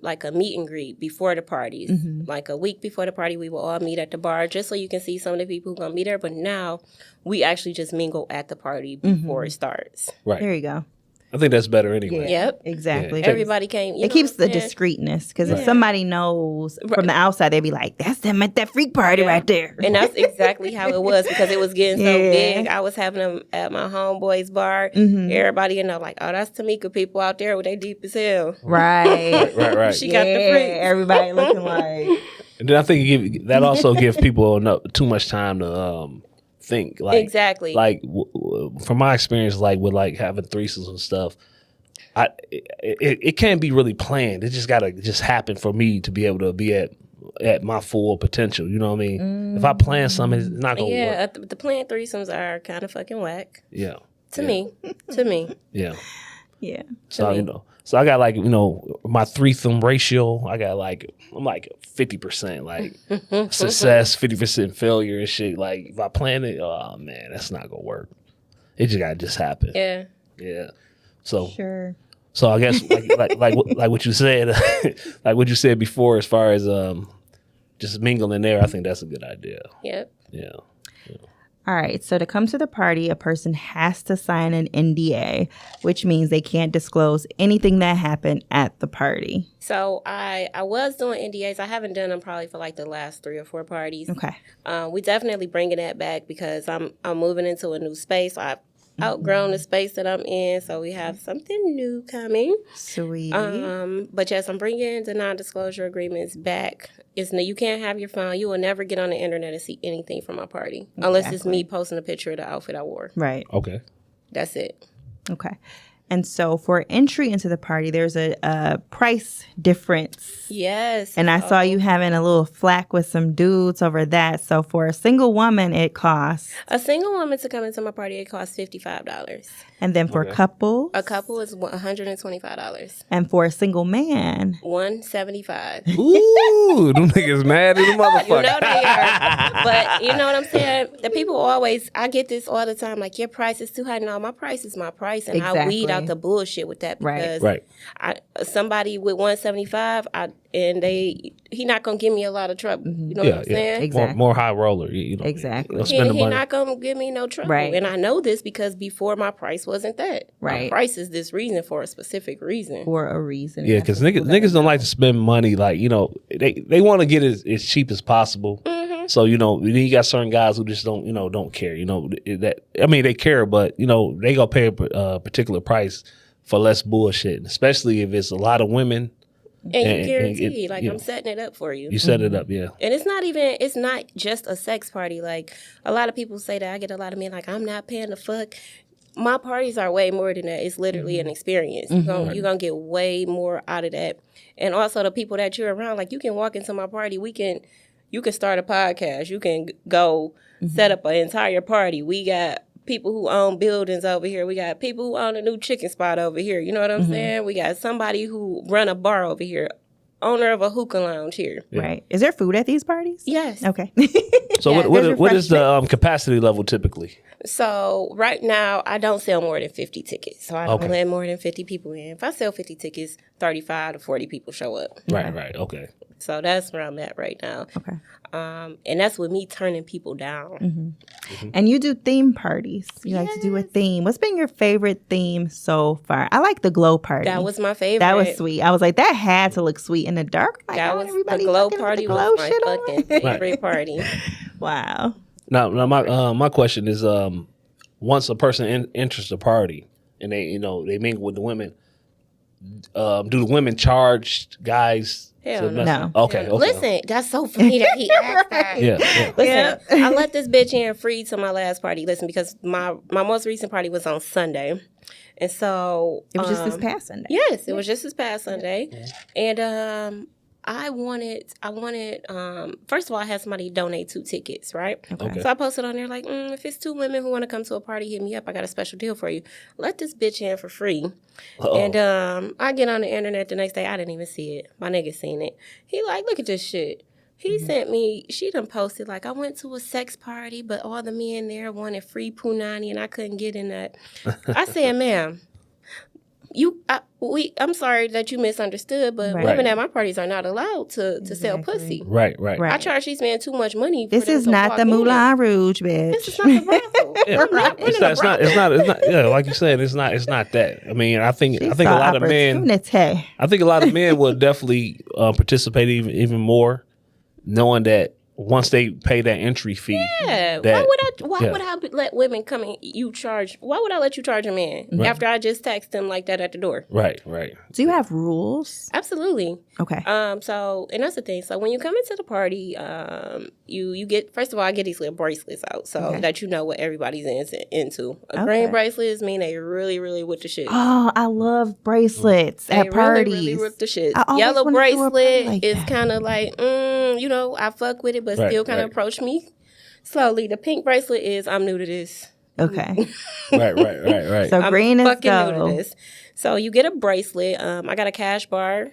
like a meet and greet before the parties. Like a week before the party, we will all meet at the bar just so you can see some of the people who are going to be there. But now we actually just mingle at the party before it starts. Right. There you go. I think that's better anyway. Yep. Exactly. Yeah. Everybody came. It keeps the discreetness because if somebody knows from the outside, they'd be like, "That's them at that freak party right there." And that's exactly how it was because it was getting so big. I was having them at my homeboy's bar. Everybody, like, "Oh, that's Tamika people out there with they deep as hell." Right. Right. She got the freak. Everybody looking like. And then I think that also gives people too much time to think. Like, exactly. Like from my experience, like with like having threesomes and stuff, it can't be really planned. It just gotta happen for me to be able to be at my full potential. You know what I mean? If I plan something, it's not gonna work. Yeah, the planned threesomes are kind of fucking whack. Yeah. To me. Yeah. Yeah. So so I got like my threesome ratio. I'm like 50% like success, 50% failure and shit. Like if I plan it, oh man, that's not gonna work. It just gotta happen. Yeah. Yeah. So sure. So I guess like what you said, like what you said before, as far as just mingling there, I think that's a good idea. Yep. Yeah. All right. So to come to the party, a person has to sign an NDA, which means they can't disclose anything that happened at the party. So I was doing NDAs. I haven't done them probably for like the last 3 or 4 parties. Okay. We definitely bringing that back because I'm moving into a new space. I've outgrown the space that I'm in, so we have something new coming. Sweet. But yes, I'm bringing the non-disclosure agreements back. You can't have your phone. You will never get on the internet and see anything from my party unless it's me posting a picture of the outfit I wore. Right. Okay. That's it. Okay. And so for entry into the party, there's a price difference. Yes. And I saw you having a little flack with some dudes over that. So for a single woman, it costs. A single woman to come into my party, it costs $55. And then for couples? A couple is $125. And for a single man? $175. Ooh, them niggas mad as a motherfucker. You know they are. But you know what I'm saying? The people always, I get this all the time, like, your price is too high. No, my price is my price. And I weed out the bullshit with that because somebody with $175, he not gonna give me a lot of trouble. You know what I'm saying? Exactly. More high roller. Exactly. He not gonna give me no trouble. Right. And I know this because before my price wasn't that. Right. My price is this reason for a specific reason. For a reason. Yeah, because niggas don't like to spend money. Like, they want to get it as cheap as possible. So, then you got certain guys who just don't care. They care, but, they gonna pay a particular price for less bullshit, especially if it's a lot of women. And you guarantee, I'm setting it up for you. You set it up, yeah. And it's not just a sex party. Like, a lot of people say that I get a lot of men like, I'm not paying the fuck. My parties are way more than that. It's literally an experience. You're going to get way more out of that. And also the people that you're around, like, you can walk into my party. You can start a podcast. You can go set up an entire party. We got people who own buildings over here. We got people who own a new chicken spot over here. You know what I'm saying? We got somebody who run a bar over here. Owner of a hookah lounge here. Yeah. Right. Is there food at these parties? Yes. Okay. So what is the capacity level typically? So right now, I don't sell more than 50 tickets. So I don't let more than 50 people in. If I sell 50 tickets, 35 to 40 people show up. Right. Okay. So that's where I'm at right now. Okay. And that's with me turning people down. And you do theme parties. You like to do a theme. What's been your favorite theme so far? I like the glow party. That was my favorite. That was sweet. I was like, that had to look sweet in the dark. Like, that was the glow party. Was my fucking favorite party. Wow. Now my question is, once a person enters the party and they they mingle with the women, do the women charge guys? Hell no. No. Okay. Listen, that's so funny that he asked that. Yeah. Listen, I let this bitch in free to my last party. Listen, because my most recent party was on Sunday. And so It was just this past Sunday. Yes, it was just this past Sunday. And I wanted first of all, I had somebody donate 2 tickets, right? Okay. So I posted on there like, if it's 2 women who want to come to a party, hit me up. I got a special deal for you. Let this bitch in for free. Uh-oh. And I get on the internet the next day. I didn't even see it. My nigga seen it. He like, look at this shit. He sent me, she done posted like, I went to a sex party, but all the men there wanted free punani and I couldn't get in that. I said, ma'am, I'm sorry that you misunderstood, but women at my parties are not allowed to sell pussy. Right. I charge these men too much money. This is not the Moulin Rouge, bitch. This is not the brothel. It's not. Yeah, like you said, it's not that. I mean, I think a lot of men. I think a lot of men will definitely participate even more, knowing that once they pay that entry fee. Yeah. Why would I let women come in? Why would I let you charge a man after I just text them like that at the door? Right. Do you have rules? Absolutely. Okay. So, and that's the thing. So when you come into the party, you get, first of all, I get these little bracelets out so that you know what everybody's into. A green bracelets mean they really, really with the shit. Oh, I love bracelets at parties. Really with the shit. I Yellow bracelet like is kind of like, I fuck with it, but still kind of approach me slowly. The pink bracelet is, I'm new to this. Okay. Right. So green is fucking go. new to this. So you get a bracelet. I got a cash bar.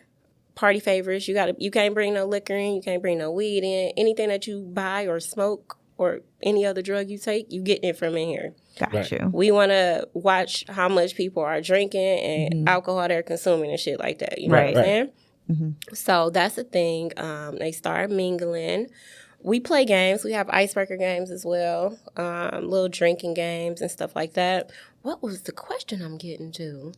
Party favors. You can't bring no liquor in. You can't bring no weed in. Anything that you buy or smoke or any other drug you take, you getting it from in here. Got you. We want to watch how much people are drinking and alcohol they're consuming and shit like that. You know what I'm saying? So that's the thing. They start mingling. We play games. We have icebreaker games as well. Little drinking games and stuff like that. What was the question I'm getting to?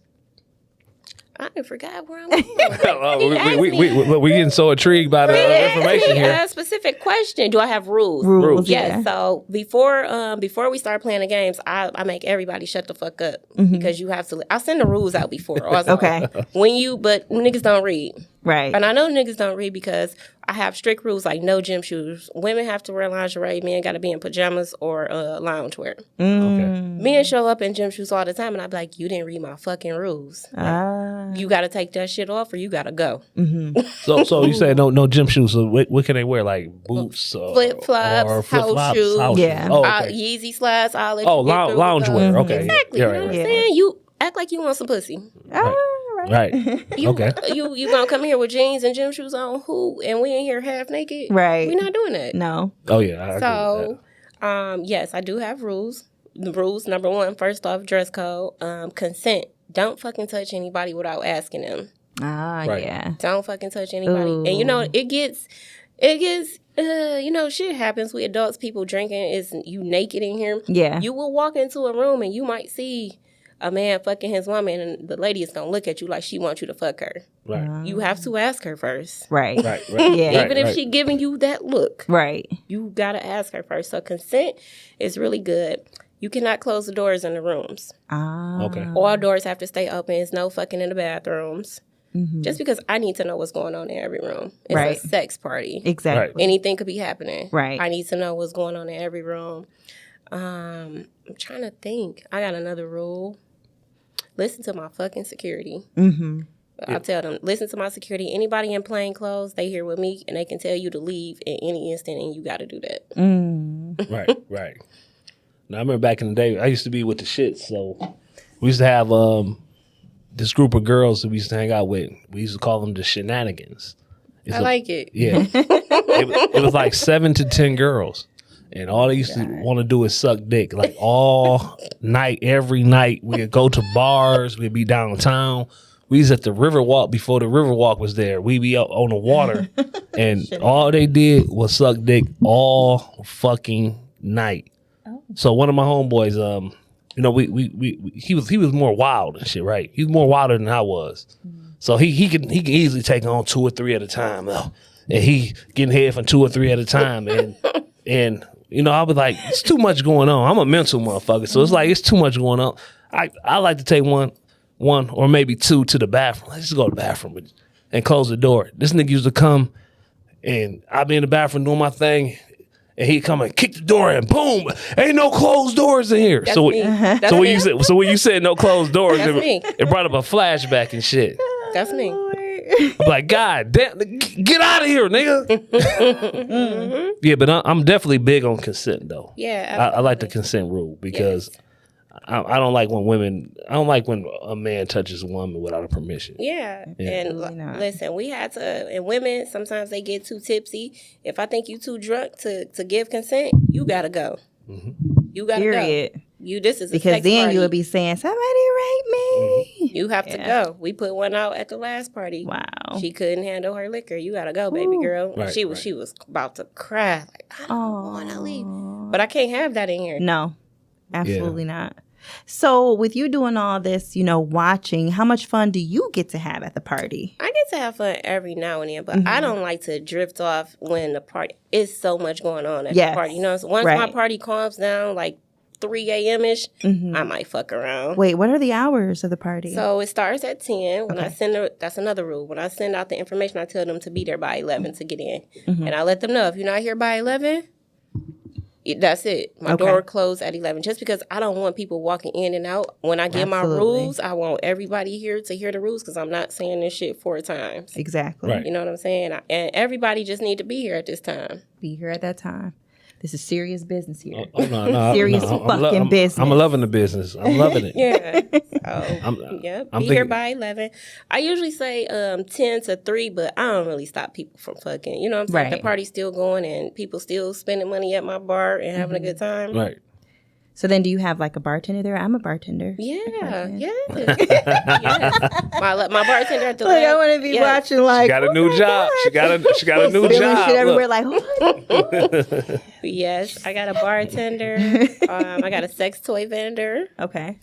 I forgot where I'm going. We're getting so intrigued by the information here. A specific question. Do I have rules? Rules, yes. So before we start playing the games, I make everybody shut the fuck up because you have to. I'll send the rules out before. Also. Okay. But niggas don't read. Right. And I know niggas don't read because I have strict rules like no gym shoes. Women have to wear lingerie. Men got to be in pajamas or loungewear. Okay. Men show up in gym shoes all the time, and I be like, you didn't read my fucking rules. You got to take that shit off or you got to go. So you say no gym shoes. So what can they wear? Like boots? Flip-flops, house shoes. Yeah. Oh, okay. Yeezy slides, all that. Loungewear. Okay. Exactly. Yeah, you know what I'm saying? You act like you want some pussy. Right. Okay. You gonna come here with jeans and gym shoes on? And we in here half naked? Right. We're not doing that. No. Oh yeah. So, yes, I do have rules. The rules, number 1, first off, dress code, consent. Don't fucking touch anybody without asking them. Yeah. Don't fucking touch anybody. Ooh. And it gets, shit happens. We adults, people drinking. Is you naked in here? Yeah. You will walk into a room and you might see a man fucking his woman, and the lady is gonna look at you like she wants you to fuck her. Right. You have to ask her first. Right. Yeah. Even if she giving you that look. Right. You gotta ask her first. So consent is really good. You cannot close the doors in the rooms. Okay. All doors have to stay open. There's no fucking in the bathrooms. Just because I need to know what's going on in every room. It's a sex party. Exactly. Anything could be happening. Right. I need to know what's going on in every room. I'm trying to think. I got another rule. Listen to my fucking security. I'll tell them, listen to my security. Anybody in plain clothes, they here with me, and they can tell you to leave at any instant, and you got to do that. Right. Now I remember back in the day, I used to be with the shits, so we used to have this group of girls that we used to hang out with. We used to call them the shenanigans. I like it. Yeah. it was like 7 to 10 girls. And all they used to want to do is suck dick. Like all night, every night. We'd go to bars. We'd be downtown. We was at the Riverwalk before the Riverwalk was there. We'd be out on the water. And all they did was suck dick all fucking night. So one of my homeboys, he was more wild and shit, right? He was more wilder than I was. So he could easily take on 2 or 3 at a time. And he getting head from 2 or 3 at a time. And You know, I was like, it's too much going on. I'm a mental motherfucker, so it's like it's too much going on. I like to take one or maybe two to the bathroom. Let's just go to the bathroom and close the door. This nigga used to come, and I'd be in the bathroom doing my thing, and he'd come and kick the door in. Boom! Ain't no closed doors in here. That's me. That's so when me. you said no closed doors, That's me. it brought up a flashback and shit. That's me. I'm like, God damn, get out of here, nigga. Yeah, but I'm definitely big on consent, though. Yeah, I like the consent rule because I don't like when a man touches a woman without a permission. Yeah. And listen, we had to, and women, sometimes they get too tipsy. If I think you too drunk to give consent, you gotta go. You gotta Period. go. This is a Because sex then party. you'll be saying, somebody rape me. You have to go. We put one out at the last party. Wow. She couldn't handle her liquor. You gotta go, baby girl. Right, she was about to cry. Like, I don't want to leave, but I can't have that in here. No, absolutely not. So with you doing all this, watching, how much fun do you get to have at the party? I get to have fun every now and then, but I don't like to drift off when the party is so much going on at the party. So once my party calms down, like 3 a.m.-ish, I might fuck around. Wait, what are the hours of the party? So it starts at 10. When I send that's another rule. When I send out the information, I tell them to be there by 11 to get in. And I let them know, if you're not here by 11, that's it. My door closed at 11. Just because I don't want people walking in and out. When I get my rules, I want everybody here to hear the rules because I'm not saying this shit 4 times. Exactly. Right. You know what I'm saying? And everybody just need to be here at this time. Be here at that time. This is serious business here. No, serious fucking business. I'm loving the business. I'm loving it. Yeah. So, be here by 11. I usually say 10 to 3, but I don't really stop people from fucking. You know what I'm saying? Right. The party's still going and people still spending money at my bar and having a good time. Right. So then do you have like a bartender there? I'm a bartender. Yeah. Yes. My bartender at the Like, I want to be watching like. She got a new job. She got a new Shit job. everywhere like, what? Yes, I got a bartender. I got a sex toy vendor. Okay.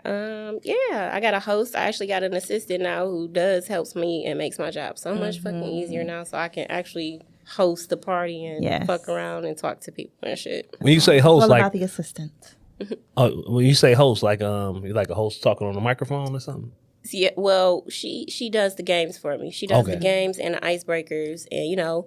I got a host. I actually got an assistant now who helps me and makes my job so much fucking easier now, so I can actually host the party and fuck around and talk to people and shit. When you say host, All like about the assistant. when you say host, like you like a host talking on the microphone or something. Yeah, well, she does the games for me. She does the games and the icebreakers, and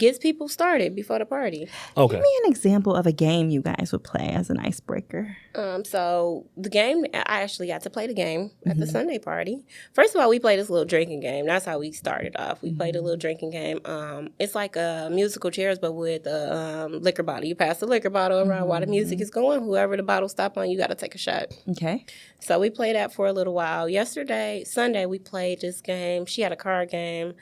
gets people started before the party. Okay. Give me an example of a game you guys would play as an icebreaker. So the game, I actually got to play the game at the Sunday party. First of all, we played this little drinking game. That's how we started off. We played a little drinking game. It's like a musical chairs, but with a liquor bottle. You pass the liquor bottle around while the music is going. Whoever the bottle stop on, you got to take a shot. Okay. So we played that for a little while. Sunday, we played this game. She had a card game.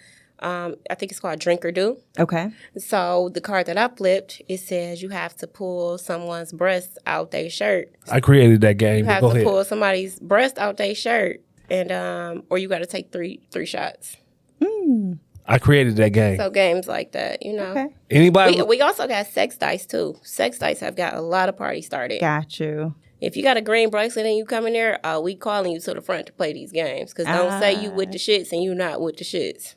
I think it's called Drink or Do. Okay. So the card that I flipped, it says you have to pull someone's breast out their shirt. I created that game. You have Go to ahead. pull somebody's breast out their shirt, and or you got to take three shots. I created that game. So games like that, Okay. Anybody? We also got sex dice too. Sex dice have got a lot of parties started. Got you. If you got a green bracelet and you come in there, we calling you to the front to play these games. Because don't say you with the shits and you not with the shits.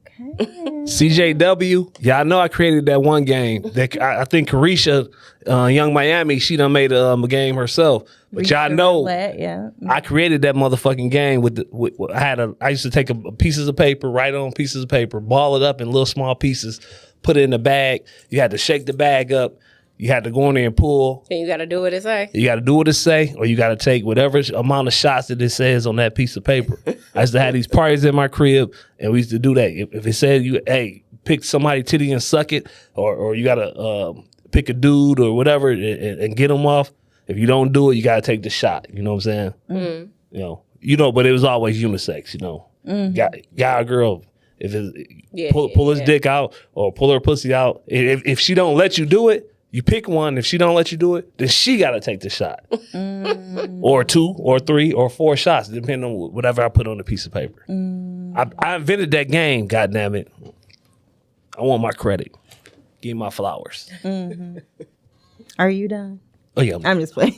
Okay. CJW. Yeah, I know I created that one game. That I think Carisha, Young Miami, she done made a game herself. But y'all know, I created that motherfucking game I used to take pieces of paper, write on pieces of paper, ball it up in little small pieces, put it in the bag. You had to shake the bag up. You had to go in there and pull. And you got to do what it say. You got to do what it say, or you got to take whatever amount of shots that it says on that piece of paper. I used to have these parties in my crib, and we used to do that. If it said pick somebody titty and suck it, or you got to pick a dude or whatever and get them off. If you don't do it, you got to take the shot. You know what I'm saying? But it was always unisex. Guy or girl. If it's pull his dick out or pull her pussy out. If she don't let you do it. You pick one. If she don't let you do it, then she got to take the shot. Or 2 or 3 or 4 shots, depending on whatever I put on the piece of paper. I invented that game, goddammit. I want my credit. Give me my flowers. Are you done? Oh, yeah. I'm just playing.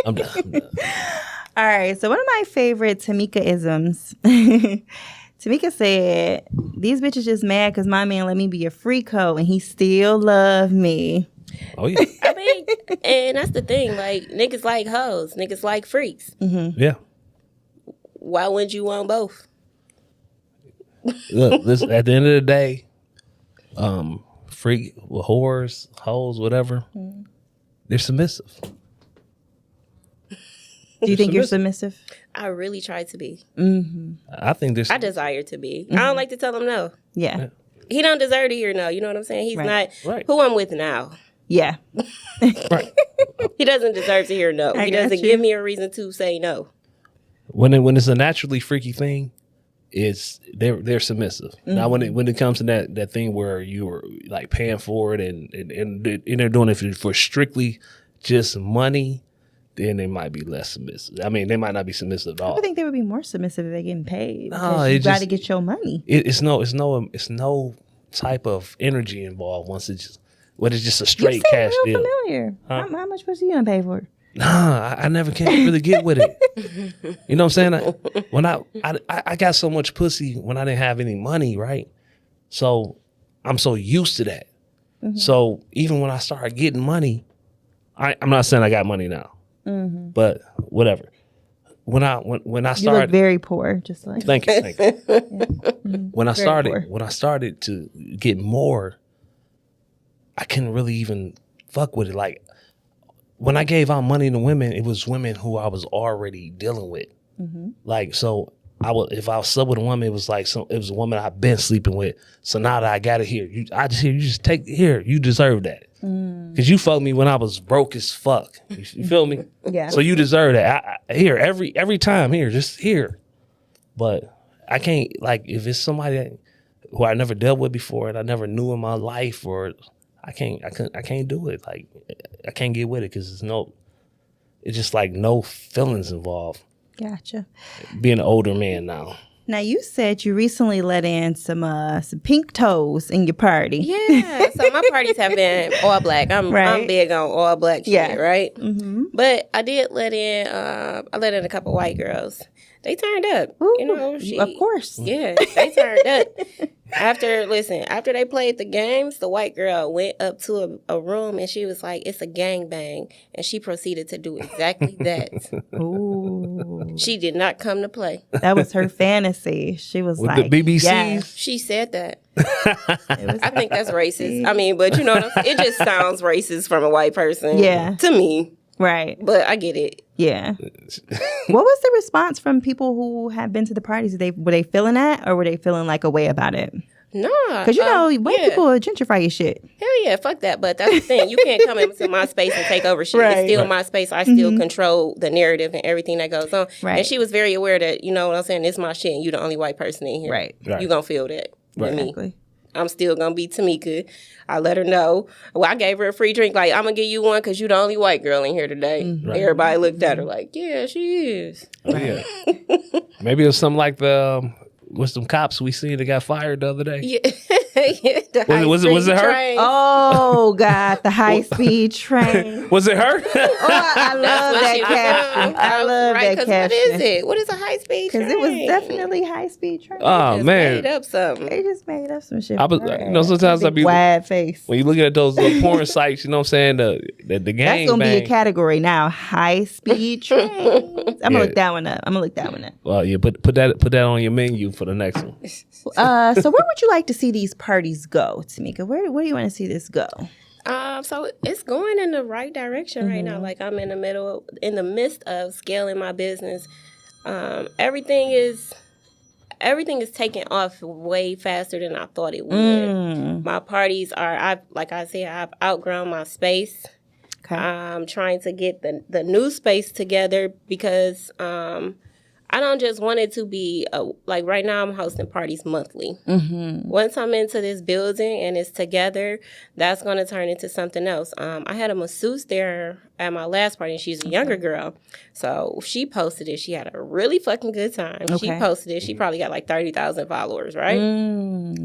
I'm done. All right. So one of my favorite Tamika-isms. Tamika said, these bitches just mad because my man let me be a freako and he still love me. Oh yeah, I mean, and that's the thing. Like, niggas like hoes. Niggas like freaks. yeah. Why wouldn't you want both? Look, listen, at the end of the day, freak, whores, hoes, whatever, they're submissive. Do you think you're submissive? I really try to be. I think there's. I desire to be. I don't like to tell him no. Yeah. He don't deserve to hear no. You know what I'm saying? He's Right. not Right. who I'm with now. Yeah. Right. He doesn't deserve to hear no. I He got doesn't you. give me a reason to say no. When it's a naturally freaky thing, it's they're submissive. Now when it comes to that thing where you're like paying for it and they're doing it for strictly just money, then they might be less submissive. I mean, they might not be submissive at all. I think they would be more submissive if they're getting paid. No, Because it you got to just- get your money. It's no type of energy involved once it's just a You straight seem cash real deal. familiar. How much pussy you gonna pay for? Nah, I never can really get with it. You know what I'm saying? When I got so much pussy when I didn't have any money, right? So I'm so used to that. So even when I started getting money, I'm not saying I got money now, but whatever. When I You look started, very poor, just like. thank you. When I Very started to get more, I couldn't really even fuck with it. Like when I gave out money to women, it was women who I was already dealing with. Like, so if I was sub with a woman, it was like it was a woman I've been sleeping with. So now that I got it here, you just take it here. You deserve that. Cause you fucked me when I was broke as fuck. You feel me? Yeah. So you deserve that. Here, every time here, just here. But I can't, like, if it's somebody who I never dealt with before and I never knew in my life, or I can't do it. Like, I can't get with it because it's just like no feelings involved. Gotcha. Being an older man now. Now you said you recently let in some pink toes in your party. Yeah, so my parties have been all black. I'm Right. big on all black shit, Yeah. right? Mm-hmm. But I did let in. I let in a couple white girls. They turned up. Ooh, You know, of course. Yeah, they turned up. After they played the games, the white girl went up to a room and she was like, "It's a gangbang," and she proceeded to do exactly that. Ooh. She did not come to play. That was her fantasy. She was With like, the BBCs? yes. She said that. It was I think that's racist. I mean, but you know, it just sounds racist from a white person. Yeah. To me, right. but I get it. Yeah. What was the response from people who had been to the parties? Were they feeling that, or were they feeling like a way about it? Nah, Because you know, white yeah. people gentrify your shit. Hell yeah, fuck that. But that's the thing. You can't come into my space and take over shit. Right. It's still my space. I still control the narrative and everything that goes on. Right. And she was very aware that, you know what I'm saying, it's my shit and you the only white person in here. Right. Right. You gonna feel that with me. Exactly. I'm still gonna be Tamika. I let her know. Well, I gave her a free drink. Like, I'm gonna give you one because you the only white girl in here today. Right. Everybody looked at her like, yeah, she is. Yeah. Maybe it was something like with some cops we seen that got fired the other day. Yeah. Yeah, the Was it her? train. Oh God, the high speed train. Was it her? Oh, I love That's what that she was caption. doing. I love Right, that 'cause caption. what is it? What is a high speed train? Because it was definitely high speed train. Oh Just man. made up something. They just made up some shit. I was- for her you know, ass. sometimes I Big be- wide face. When you look at those little porn sites, you know what I'm saying? The That's gang gonna be a bang. category now. High speed trains. I'm gonna Yeah. look that one up. Well, yeah, put that on your menu for the next one. So where would you like to see these parties go, Tamika? Where do you want to see this go? So it's going in the right direction right now. Like, I'm in the midst of scaling my business. Everything is taking off way faster than I thought it would. My parties I've outgrown my space. Okay. I'm trying to get the new space together because I don't just want it to be like right now I'm hosting parties monthly. Once I'm into this building and it's together, that's going to turn into something else. I had a masseuse there at my last party, and she's a younger girl. So she posted it. She had a really fucking good time. She Okay. posted it. She probably got like 30,000 followers, right?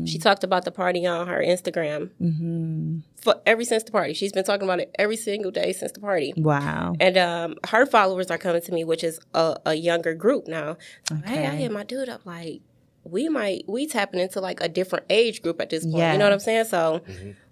She talked about the party on her Instagram since the party. She's been talking about it every single day since the party. Wow. And her followers are coming to me, which is a younger group now. So, hey, I hit my dude up like, we tapping into like a different age group at this point. Yeah. You know what I'm saying? So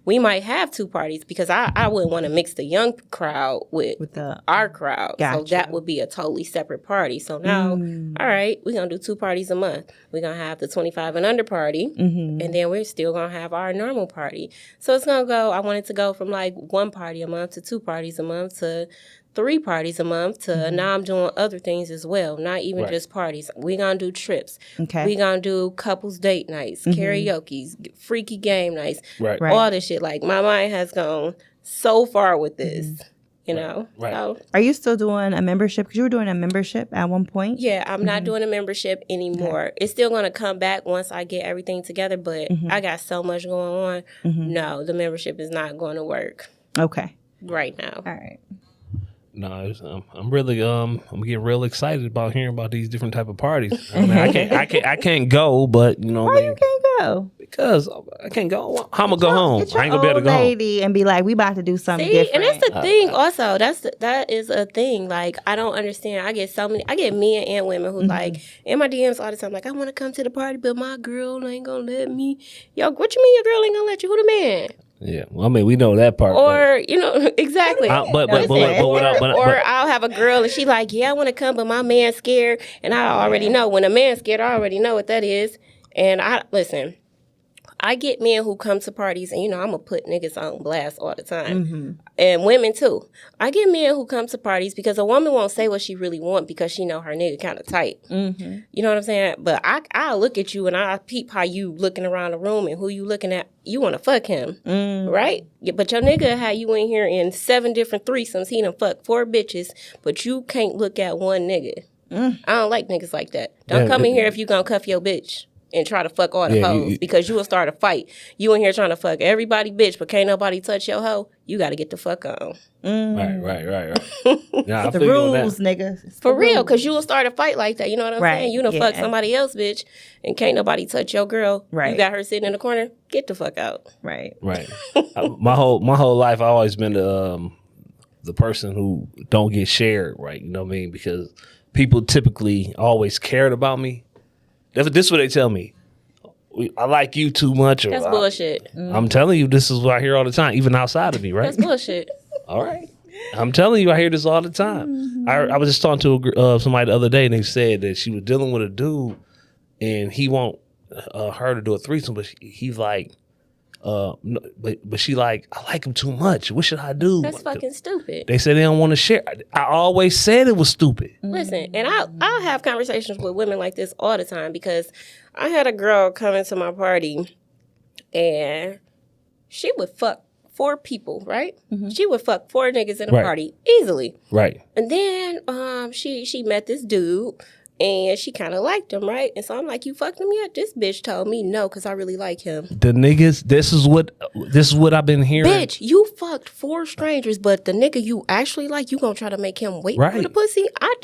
we might have 2 parties because I wouldn't want to mix the young crowd with our crowd. Gotcha. So that would be a totally separate party. So now, all right, we're going to do 2 parties a month. We're going to have the 25 and under party, and then we're still going to have our normal party. So it's going to go, I want it to go from like 1 party a month to 2 parties a month to 3 parties a month to now I'm doing other things as well, not even just parties. We're going to do trips. Okay. We're going to do couples date nights, karaoke's, freaky game nights, Right. all this shit. Like, my mind has gone so far with this, you know? Right. So, Are you still doing a membership? Because you were doing a membership at one point. yeah, I'm not doing a membership anymore. It's still going to come back once I get everything together, but I got so much going on. No, the membership is not going to work Okay. right now. All right. No, I'm really I'm getting real excited about hearing about these different type of parties. I mean, I can't go, but you know, Why you can't go? because I can't go. How I'm gonna go home? Get your I ain't gonna be able to old go home. lady and be like, we about to do something See, different. and that's the thing. Also, that is a thing. Like, I don't understand. I get men and women who like in my DMs all the time. Like, I want to come to the party, but my girl ain't gonna let me. Yo, what you mean your girl ain't gonna let you? Who the man? Yeah, well, I mean, we know that part. Or you know exactly. But I'll have a girl and she like, yeah, I want to come, but my man's scared, and I already know when a man's scared. I already know what that is. And I get men who come to parties, and, you know, I'm going to put niggas on blast all the time. And women, too. I get men who come to parties because a woman won't say what she really want because she know her nigga kind of tight. You know what I'm saying? But I'll look at you, and I'll peep how you looking around the room and who you looking at. You want to fuck him, right? Yeah, but your nigga had you in here in 7 different threesomes. He done fucked 4 bitches, but you can't look at one nigga. I don't like niggas like that. Don't come in here if you going to cuff your bitch and try to fuck all the hoes because you will start a fight. You in here trying to fuck everybody, bitch, but can't nobody touch your hoe. You got to get the fuck on. Right. Nah, the rules, nigga. It's For the real, rules. because you will start a fight like that. You know what I'm saying? You done fuck somebody else, bitch, and can't nobody touch your girl. Right. You got her sitting in the corner. Get the fuck out. Right. My whole life, I've always been the person who don't get shared. Right. You know what I mean? Because people typically always cared about me. This is what they tell me. I like you too much. Or, That's bullshit. I'm telling you, this is what I hear all the time, even outside of me, right? That's bullshit. All right. I'm telling you, I hear this all the time. I was just talking to somebody the other day, and they said that she was dealing with a dude, and he want her to do a threesome, but he's like, no, but she like, I like him too much. What should I do? That's fucking stupid. They said they don't want to share. I always said it was stupid. Listen, and I'll have conversations with women like this all the time because I had a girl come into my party and she would fuck 4 people, right? She would fuck 4 niggas in a party easily. Right. And then she met this dude and she kind of liked him, right? And so I'm like, you fucked him yet? This bitch told me no because I really like him. The niggas, this is what I've been hearing. Bitch, you fucked 4 strangers, but the nigga you actually like, you gonna try to make him wait for the pussy? I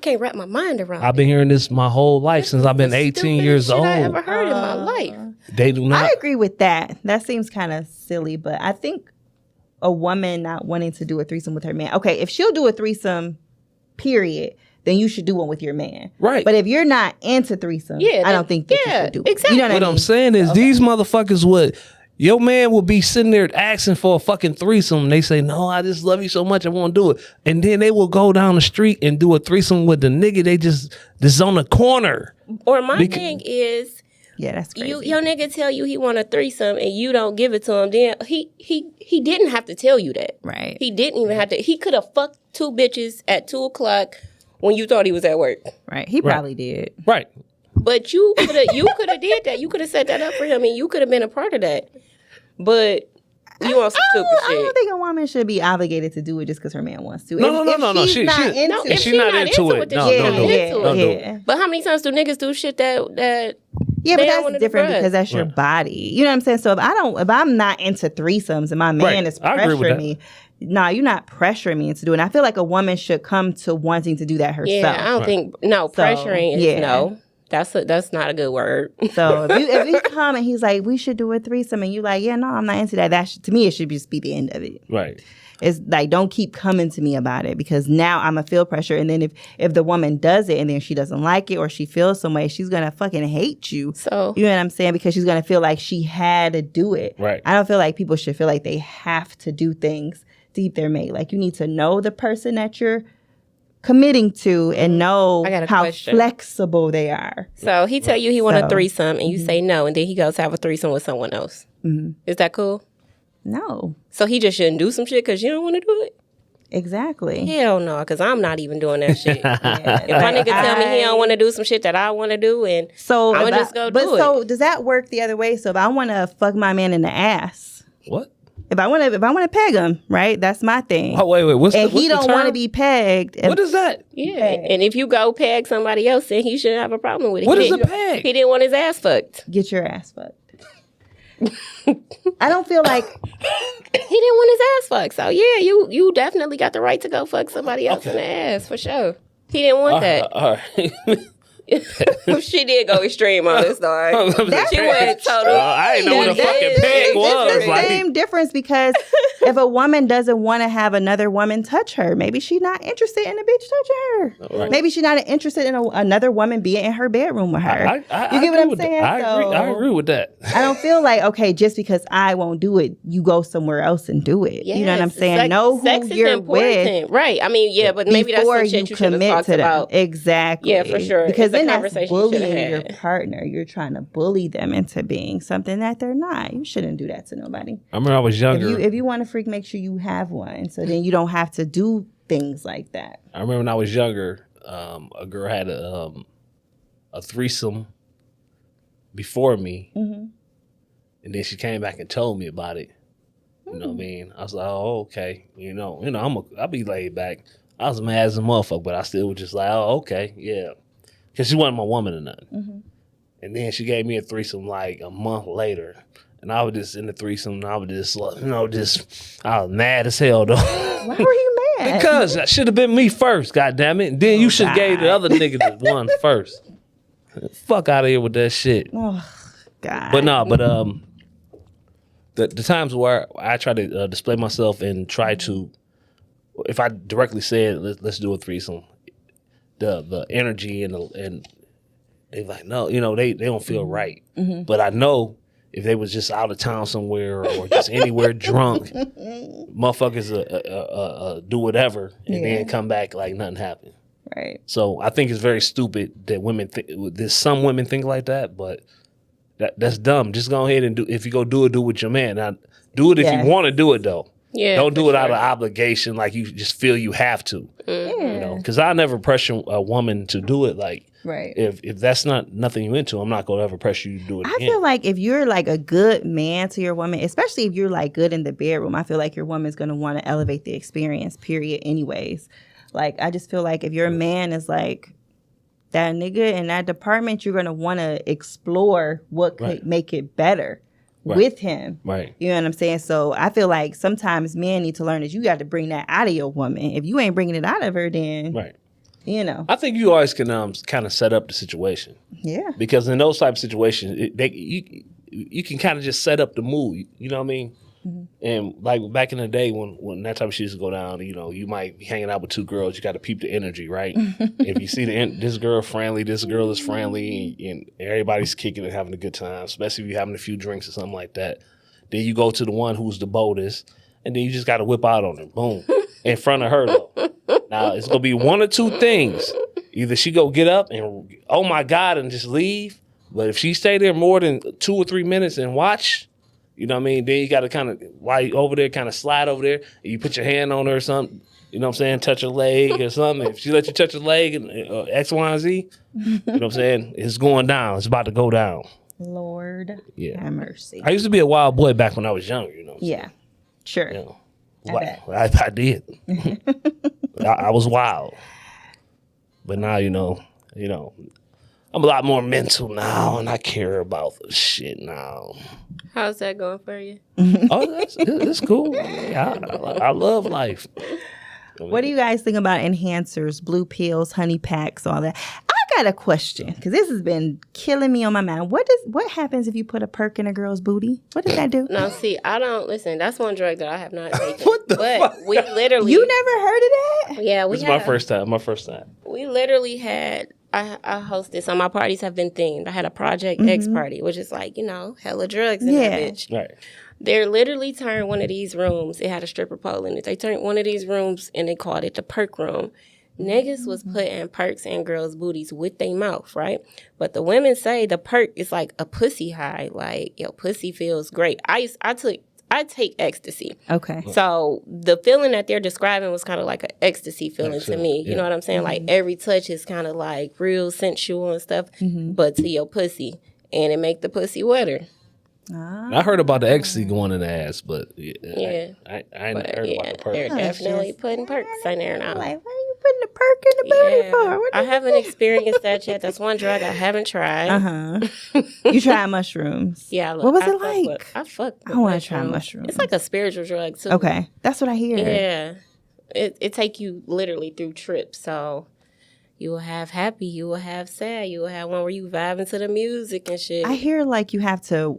can't wrap my mind around it. I've been hearing this my whole life since I've been 18 years old. I ever heard in my life. They do not. I agree with that. That seems kind of silly, but I think a woman not wanting to do a threesome with her man. Okay, if she'll do a threesome, period, then you should do one with your man. Right. But if you're not into threesome, I don't think that you should do it. Exactly. You know what I'm saying is these motherfuckers would, your man will be sitting there asking for a fucking threesome. And they say, no, I just love you so much, I won't do it. And then they will go down the street and do a threesome with the nigga they just on the corner. Or my thing is, yeah, that's crazy. Your nigga tell you he want a threesome and you don't give it to him. Then he didn't have to tell you that. Right. He didn't even have to. He could have fucked 2 bitches at 2:00 when you thought he was at work. Right. He probably did. Right. But you could have did that. You could have set that up for him and you could have been a part of that. But you want some stupid shit. I don't think a woman should be obligated to do it just because her man wants to. No. If she's not into if she's not into it, don't do it. But how many times do niggas do shit that yeah, but that's different because that's your body. You know what I'm saying? So if I'm not into threesomes and my man is pressuring me, no, you're not pressuring me into doing it. I feel like a woman should come to wanting to do that herself. Yeah, I don't think pressuring is no. That's not a good word. So if you come and he's like, we should do a threesome, and you like, yeah, no, I'm not into that. To me, it should just be the end of it. Right. It's like, don't keep coming to me about it, because now I'm going to feel pressure. And then if the woman does it and then she doesn't like it or she feels some way, she's going to fucking hate you. So, you know what I'm saying? Because she's going to feel like she had to do it. Right. I don't feel like people should feel like they have to do things to keep their mate. Like, you need to know the person that you're committing to and know how flexible they are. So he tell you he want a threesome and you say no, and then he goes have a threesome with someone else. Is that cool? No. So he just shouldn't do some shit because you don't want to do it? Exactly. Hell no, because I'm not even doing that shit. If my nigga tell me he don't want to do some shit that I want to do, and so I'm just go do it. So does that work the other way? So if I want to fuck my man in the ass, what? If I want to peg him, right? That's my thing. Oh, wait. What's he don't want to be pegged. What is that? Yeah. And if you go peg somebody else, then he shouldn't have a problem with it. What is a peg? He didn't want his ass fucked. Get your ass fucked. I don't feel like he didn't want his ass fucked. So yeah, you definitely got the right to go fuck somebody else in the ass for sure. He didn't want that. All right. She did go extreme on this, though. She went total. I didn't know what a fucking peg was. It's the same difference, because if a woman doesn't want to have another woman touch her, maybe she's not interested in a bitch touching her. Right. Maybe she's not interested in another woman being in her bedroom with her. I you get what I'm saying? I agree with that. I don't feel like, okay, just because I won't do it, you go somewhere else and do it. Yes, you know what I'm saying? Know who you're with. Right. I mean, yeah, but maybe that's some shit you should have talked about. Exactly. Yeah, for sure. Because then that's bullying your partner. You're trying to bully them into being something that they're not. You shouldn't do that to nobody. I remember I was younger. If you want to freak, make sure you have one, so then you don't have to do things like that. I remember when I was younger, a girl had a threesome before me, and then she came back and told me about it. You know what I mean? I was like, oh, okay. You know, I'll be laid back. I was mad as a motherfucker, but I still was just like, oh, okay, yeah. Because she wasn't my woman or nothing. And then she gave me a threesome like a month later. And I was just in the threesome, and I was just, I was mad as hell, though. Why were you mad? Because that should have been me first, goddammit. And then you should have gave the other nigga the one first. Fuck out of here with that shit. Oh, God. But the times where I try to display myself and try to, if I directly said, let's do a threesome, the energy and they're like, no, they don't feel right. But I know if they was just out of town somewhere or just anywhere drunk, motherfuckers do whatever and then come back like nothing happened. Right. So I think it's very stupid that women there's some women think like that, but that's dumb. Just go ahead and if you go do it with your man. Now, do it if you want to do it though. Yeah, don't do it out of obligation, like you just feel you have to. Because I never pressure a woman to do it. Like, if that's not nothing you into, I'm not gonna ever pressure you to do it. I feel like if you're like a good man to your woman, especially if you're like good in the bedroom, I feel like your woman's gonna want to elevate the experience. Period. Anyways, like I just feel like if your man is like that nigga in that department, you're gonna want to explore what could make it better. With him. Right. You know what I'm saying? So I feel like sometimes men need to learn that you got to bring that out of your woman. If you ain't bringing it out of her, then, I think you always can kind of set up the situation. Yeah. Because in those type of situations, you can kind of just set up the mood. You know what I mean? And like back in the day when that type of shit used to go down, you might be hanging out with two girls. You got to peep the energy, right? If you see this girl friendly, this girl is friendly, and everybody's kicking and having a good time, especially if you're having a few drinks or something like that. Then you go to the one who's the boldest, and then you just got to whip out on her, boom, in front of her though. Now it's gonna be one or two things: either she go get up and oh my God and just leave, but if she stay there more than 2 or 3 minutes and watch. You know what I mean? Then you got to kind of, while you over there, kind of slide over there, and you put your hand on her or something, you know what I'm saying? Touch her leg or something. If she let you touch her leg, and X, Y, and Z, you know what I'm saying? It's going down. It's about to go down. Lord have mercy. I used to be a wild boy back when I was younger, you know what I'm saying? Sure. I did. I was wild. But now, I'm a lot more mental now, and I care about the shit now. How's that going for you? It's cool. I love life. What do you guys think about enhancers, blue pills, honey packs, all that? I I got a question because this has been killing me on my mind. What happens if you put a perk in a girl's booty? What does that do? No, see, I don't listen. That's one drug that I have not taken. What the but fuck? we literally, You never heard of that? yeah, we This is had, my first time. My first time. we literally had. I hosted, so my parties have been themed. I had a Project X party, which is like, hella drugs in that bitch. Right. They literally turned one of these rooms. It had a stripper pole in it. They turned one of these rooms and they called it the perk room. Niggas was putting perks in girls' booties with their mouth, right? But the women say the perk is like a pussy high. Like, your pussy feels great. I take ecstasy. Okay. So the feeling that they're describing was kind of like an ecstasy feeling to me. You know what I'm saying? Like every touch is kind of like real sensual and stuff, but to your pussy. And it make the pussy wetter. I heard about the ecstasy going in the ass, but I ain't heard about the perk. They're definitely putting perks in there now. Like, what are you putting the perk in the booty for? What I is haven't experienced that yet. That's one drug I haven't tried. You tried mushrooms. Yeah. What was it like? I fuck with I want to try mushrooms. It's like a spiritual drug, too. Okay. That's what I hear. Yeah. It take you literally through trips, so... You will have happy, you will have sad, you will have one where you vibing to the music and shit. I hear like you have to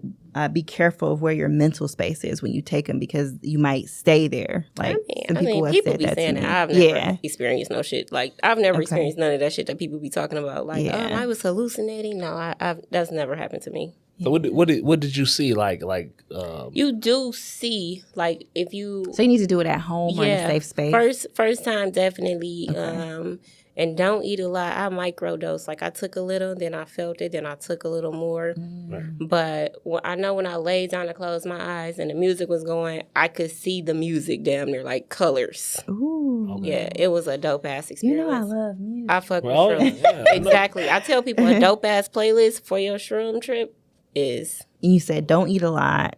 be careful of where your mental space is when you take them because you might stay there. Like some people have people said be that saying to that. me. I've never experienced no shit. Like I've never experienced none of that shit that people be talking about. Like, Yeah. I was hallucinating. No, I've that's never happened to me. So what did you see? Like You do see like if you So you need to do it at home or in a safe space. First time definitely. And don't eat a lot. I microdose. Like I took a little, then I felt it, then I took a little more. But I know when I laid down to close my eyes and the music was going, I could see the music damn near like colors. Ooh. Yeah, it was a dope ass experience. You know I love music. I fuck with shrooms. Exactly. I tell people a dope ass playlist for your shroom trip is. You said don't eat a lot.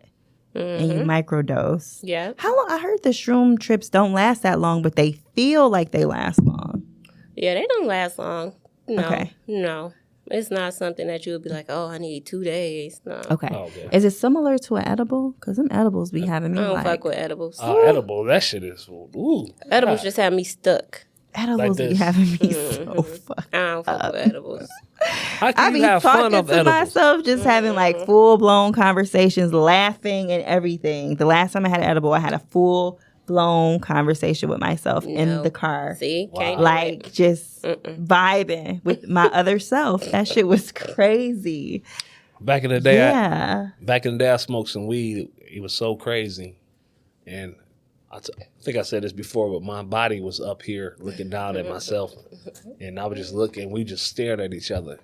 And you microdose. Yeah. How long? I heard the shroom trips don't last that long, but they feel like they last long. Yeah, they don't last long. No. Okay. No. It's not something that you would be like, oh, I need 2 days. No. Okay. Is it similar to an edible? Because them edibles be having me I don't like... fuck with edibles. edible, that shit is ooh. Edibles just have me stuck. Edibles Like be this. having me so fucked I don't fuck with edibles. How I can be you have fun talking of to edibles? myself, just having like full-blown conversations, laughing and everything. The last time I had an edible, I had a full-blown conversation with myself in the car. See? Can't do Like it. just vibing with my other self. That shit was crazy. Back in the day, Yeah. I smoked some weed. It was so crazy, and I think I said this before, but my body was up here looking down at myself, and I was just looking. We just stared at each other.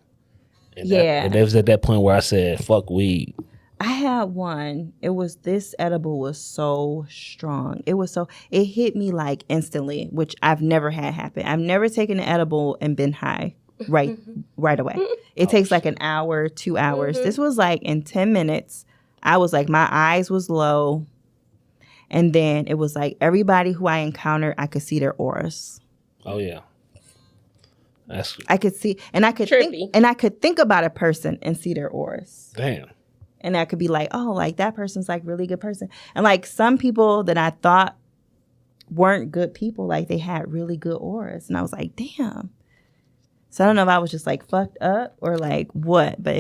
And and it was at that point where I said, "Fuck weed." I had one. This edible was so strong. It hit me like instantly, which I've never had happen. I've never taken an edible and been high right away. It takes like an hour, 2 hours. This was like in 10 minutes. I was like, my eyes was low. And then it was like everybody who I encountered, I could see their auras. Oh yeah, I could see, and I could think about a person and see their auras. Damn. And I could be like, oh, like that person's like really good person. And like some people that I thought weren't good people, like they had really good auras. And I was like, damn. So I don't know if I was just like fucked up or like what, but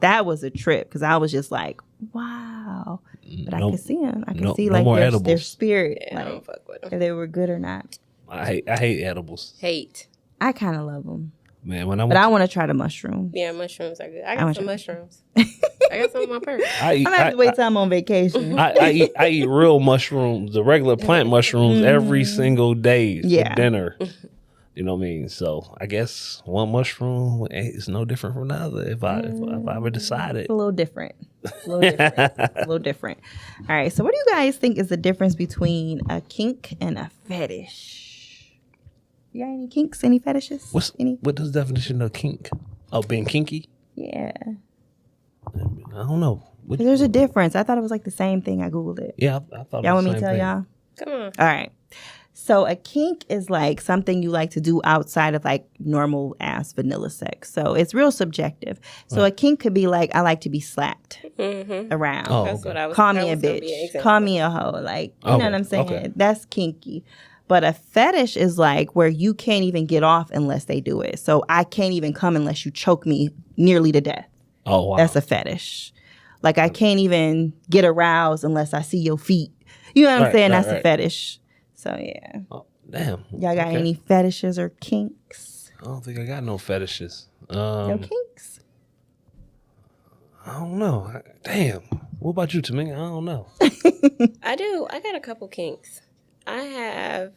that was a trip because I was just like, wow. But I could see them. I could see like their spirit, Yeah, I like don't fuck with them. if they were good or not. I hate edibles. Hate. I kind of love them. Man, but I want to try the mushroom. Yeah, mushrooms are good. I got some mushrooms. I got some in my purse. I'm gonna have to wait till I'm on vacation. I eat real mushrooms, the regular plant mushrooms, every single day for dinner. You know what I mean? So I guess one mushroom is no different from the other if I ever decided. It's a little different. A little different. All right. So what do you guys think is the difference between a kink and a fetish? You got any kinks? Any fetishes? What does the definition of kink? Oh, being kinky? Yeah. I don't know. There's a difference. I thought it was like the same thing. I Googled it. Yeah, I thought y'all it was want me the to same tell thing. y'all? Come on. All right. So a kink is like something you like to do outside of like normal ass vanilla sex. So it's real subjective. So a kink could be like, I like to be slapped around. Oh, That's what I was. Call that me a was gonna be an bitch. example. Call me a hoe. Like, you know what I'm saying? Okay. That's kinky. But a fetish is like where you can't even get off unless they do it. So I can't even come unless you choke me nearly to death. Oh, wow. That's a fetish. Like I can't even get aroused unless I see your feet. You know what I'm saying? That's a fetish. So yeah. Oh, damn. Y'all got any fetishes or kinks? I don't think I got no fetishes. No kinks? I don't know. Damn. What about you, Tamika? I don't know. I do. I got a couple kinks. I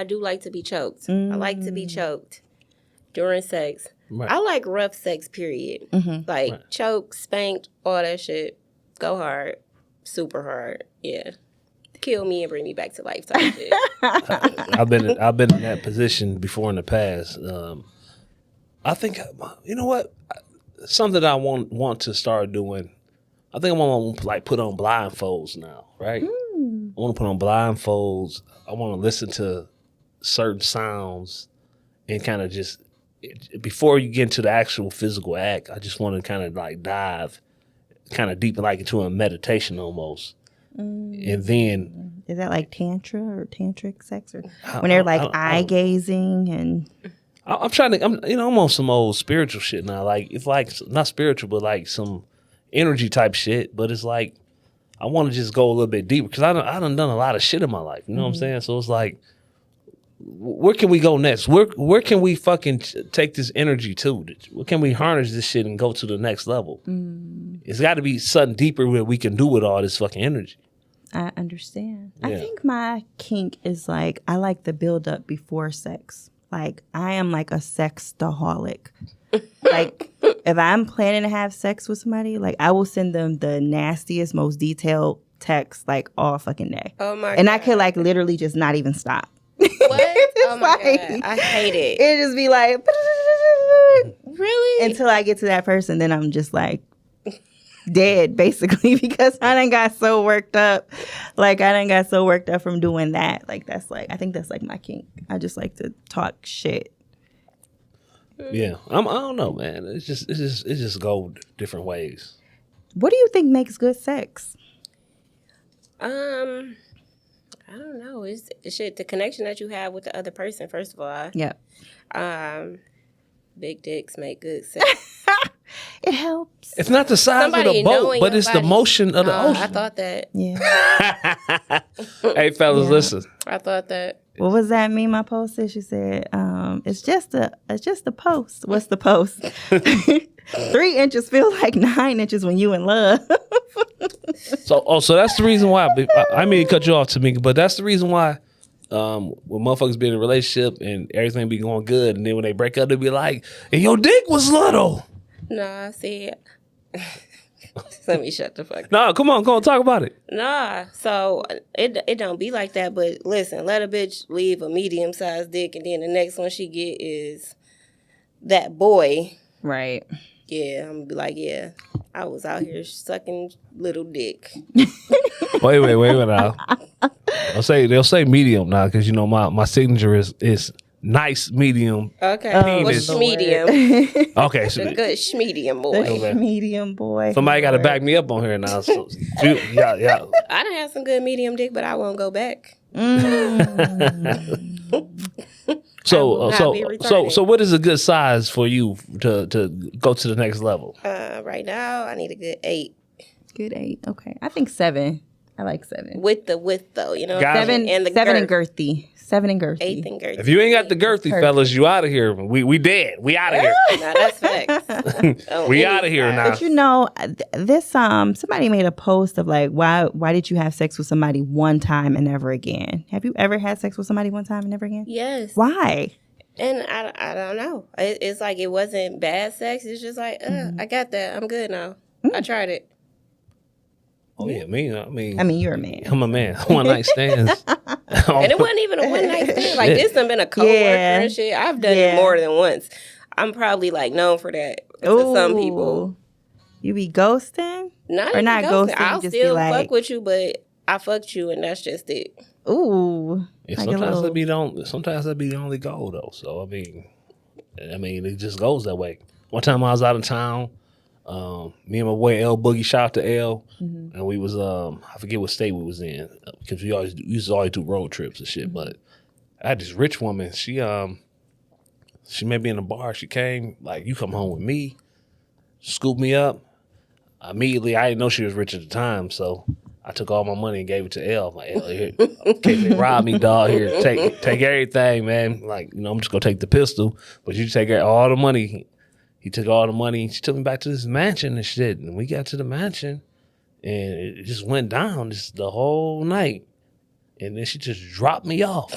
do like to be choked. I like to be choked during sex. Right. I like rough sex, period. Like choke, spanked, all that shit. Go hard. Super hard. Yeah. Kill me and bring me back to life type shit. I've been in that position before in the past. I think, you know what? Something that I want to start doing. I think I want to like put on blindfolds now, right? I want to put on blindfolds. I want to listen to certain sounds and kind of just before you get into the actual physical act. I just want to kind of like dive kind of deep like into a meditation almost, and then is that like tantra or tantric sex or when they're like eye gazing and. I'm trying to, I'm on some old spiritual shit now. Like, it's like, not spiritual, but like some energy type shit. But it's like, I want to just go a little bit deeper because I done a lot of shit in my life. You know what I'm saying? So it's like, where can we go next? Where can we fucking take this energy to? Where can we harness this shit and go to the next level? It's got to be something deeper where we can do with all this fucking energy. I understand. Yeah. I think my kink is like, I like the build up before sex. Like, I am like a sexaholic. Like, if I'm planning to have sex with somebody, like, I will send them the nastiest, most detailed text, like, all fucking day. Oh, my God. And I could, like, literally just not even stop. What? Oh, my like, God. I hate it. It just be like, Really? until I get to that person, then I'm just like, dead, basically, because I done got so worked up. Like, I done got so worked up from doing that. Like, that's like, I think that's like my kink. I just like to talk shit. Yeah, I don't know, man. It just go different ways. What do you think makes good sex? I don't know. It's shit, the connection that you have with the other person, first of all. Yep. Big dicks make good sex. It helps. It's not the size of the boat, but it's the motion of the ocean. I thought that. Yeah. Hey, fellas, listen. I thought that. What was that meme I posted? She said, it's just a post. What's the post? 3 inches feel like 9 inches when you in love. So that's the reason why. I mean to cut you off, Tamika, but that's the reason why when motherfuckers be in a relationship and everything be going good, and then when they break up, they be like, "And your dick was little." Nah, see. Let me shut the fuck up. No, come on, talk about it. Nah, so it don't be like that. But listen, let a bitch leave a medium sized dick, and then the next one she get is that boy. Right. Yeah, I'm gonna be like, yeah, I was out here sucking little dick. Wait now. They'll say medium now because my signature is nice medium. Okay, what's medium? Okay, so The good medium boy. Okay. Medium boy. Somebody got to back me up on here now. So, yeah. I done had some good medium dick, but I won't go back. So what is a good size for you to go to the next level? Right now, I need a good 8. Good 8. Okay. I think 7. I like 7. With the width, though, you know? Guys, 7 and the and girth. girthy. 7 and girthy. 8 and girthy. If you ain't got the girthy, fellas, you out of here. We dead. We out of here. Nah, that's facts. We out of here now. But this somebody made a post of like, why did you have sex with somebody one time and never again? Have you ever had sex with somebody one time and never again? Yes. Why? And I don't know. It's like it wasn't bad sex. It's just like, I got that. I'm good now. I tried it. Oh yeah, me. I mean, you're a man. I'm a man. One night stands. And it wasn't even a one night stand. Like this done been a coworker and shit. I've done it more than once. I'm probably like known for that to some people. You be ghosting? Not ghosting. I'll still fuck with you, but I fucked you and that's just it. Ooh. Yeah, sometimes that be the only goal though. So I mean it just goes that way. One time I was out of town. Me and my boy L Boogie, shout out to L, and we was I forget what state we was in because we used to always do road trips and shit. But I had this rich woman. She met me in a bar. She came like, you come home with me, scooped me up. Immediately, I didn't know she was rich at the time, so I took all my money and gave it to L. I'm like, L, here, in case they rob me, dog. Here, take everything, man. Like, I'm just gonna take the pistol, but you take all the money. He took all the money. She took me back to this mansion and shit. And we got to the mansion, and it just went down just the whole night. And then she just dropped me off.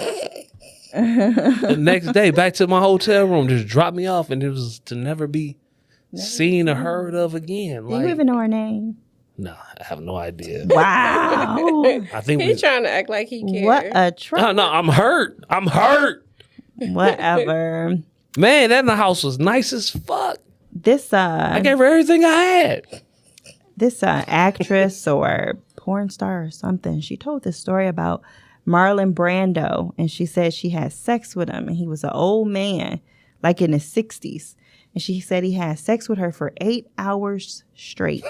The next day, back to my hotel room, just dropped me off, and it was to never be seen or heard of again. Do you even know her name? No, I have no idea. Wow. I think He's trying to act like he cares. What a trip. No, I'm hurt. Whatever. Man, that in the house was nice as fuck. This I gave her everything I had. This actress or porn star or something, she told this story about Marlon Brando, and she said she had sex with him, and he was an old man, like in his 60s. And she said he had sex with her for 8 hours straight.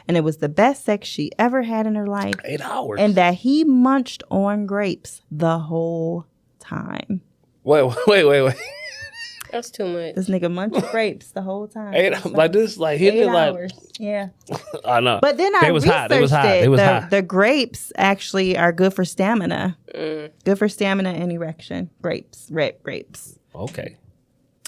And it was the best sex she ever had in her life. 8 hours. And that he munched on grapes the whole time. Wait. That's too much. This nigga munched grapes the whole time. Like this, like hitting 8 it like. hours. Yeah. I know. But then I researched it. They was hot. The grapes actually are good for stamina. Good for stamina and erection. Grapes. Red grapes. Okay.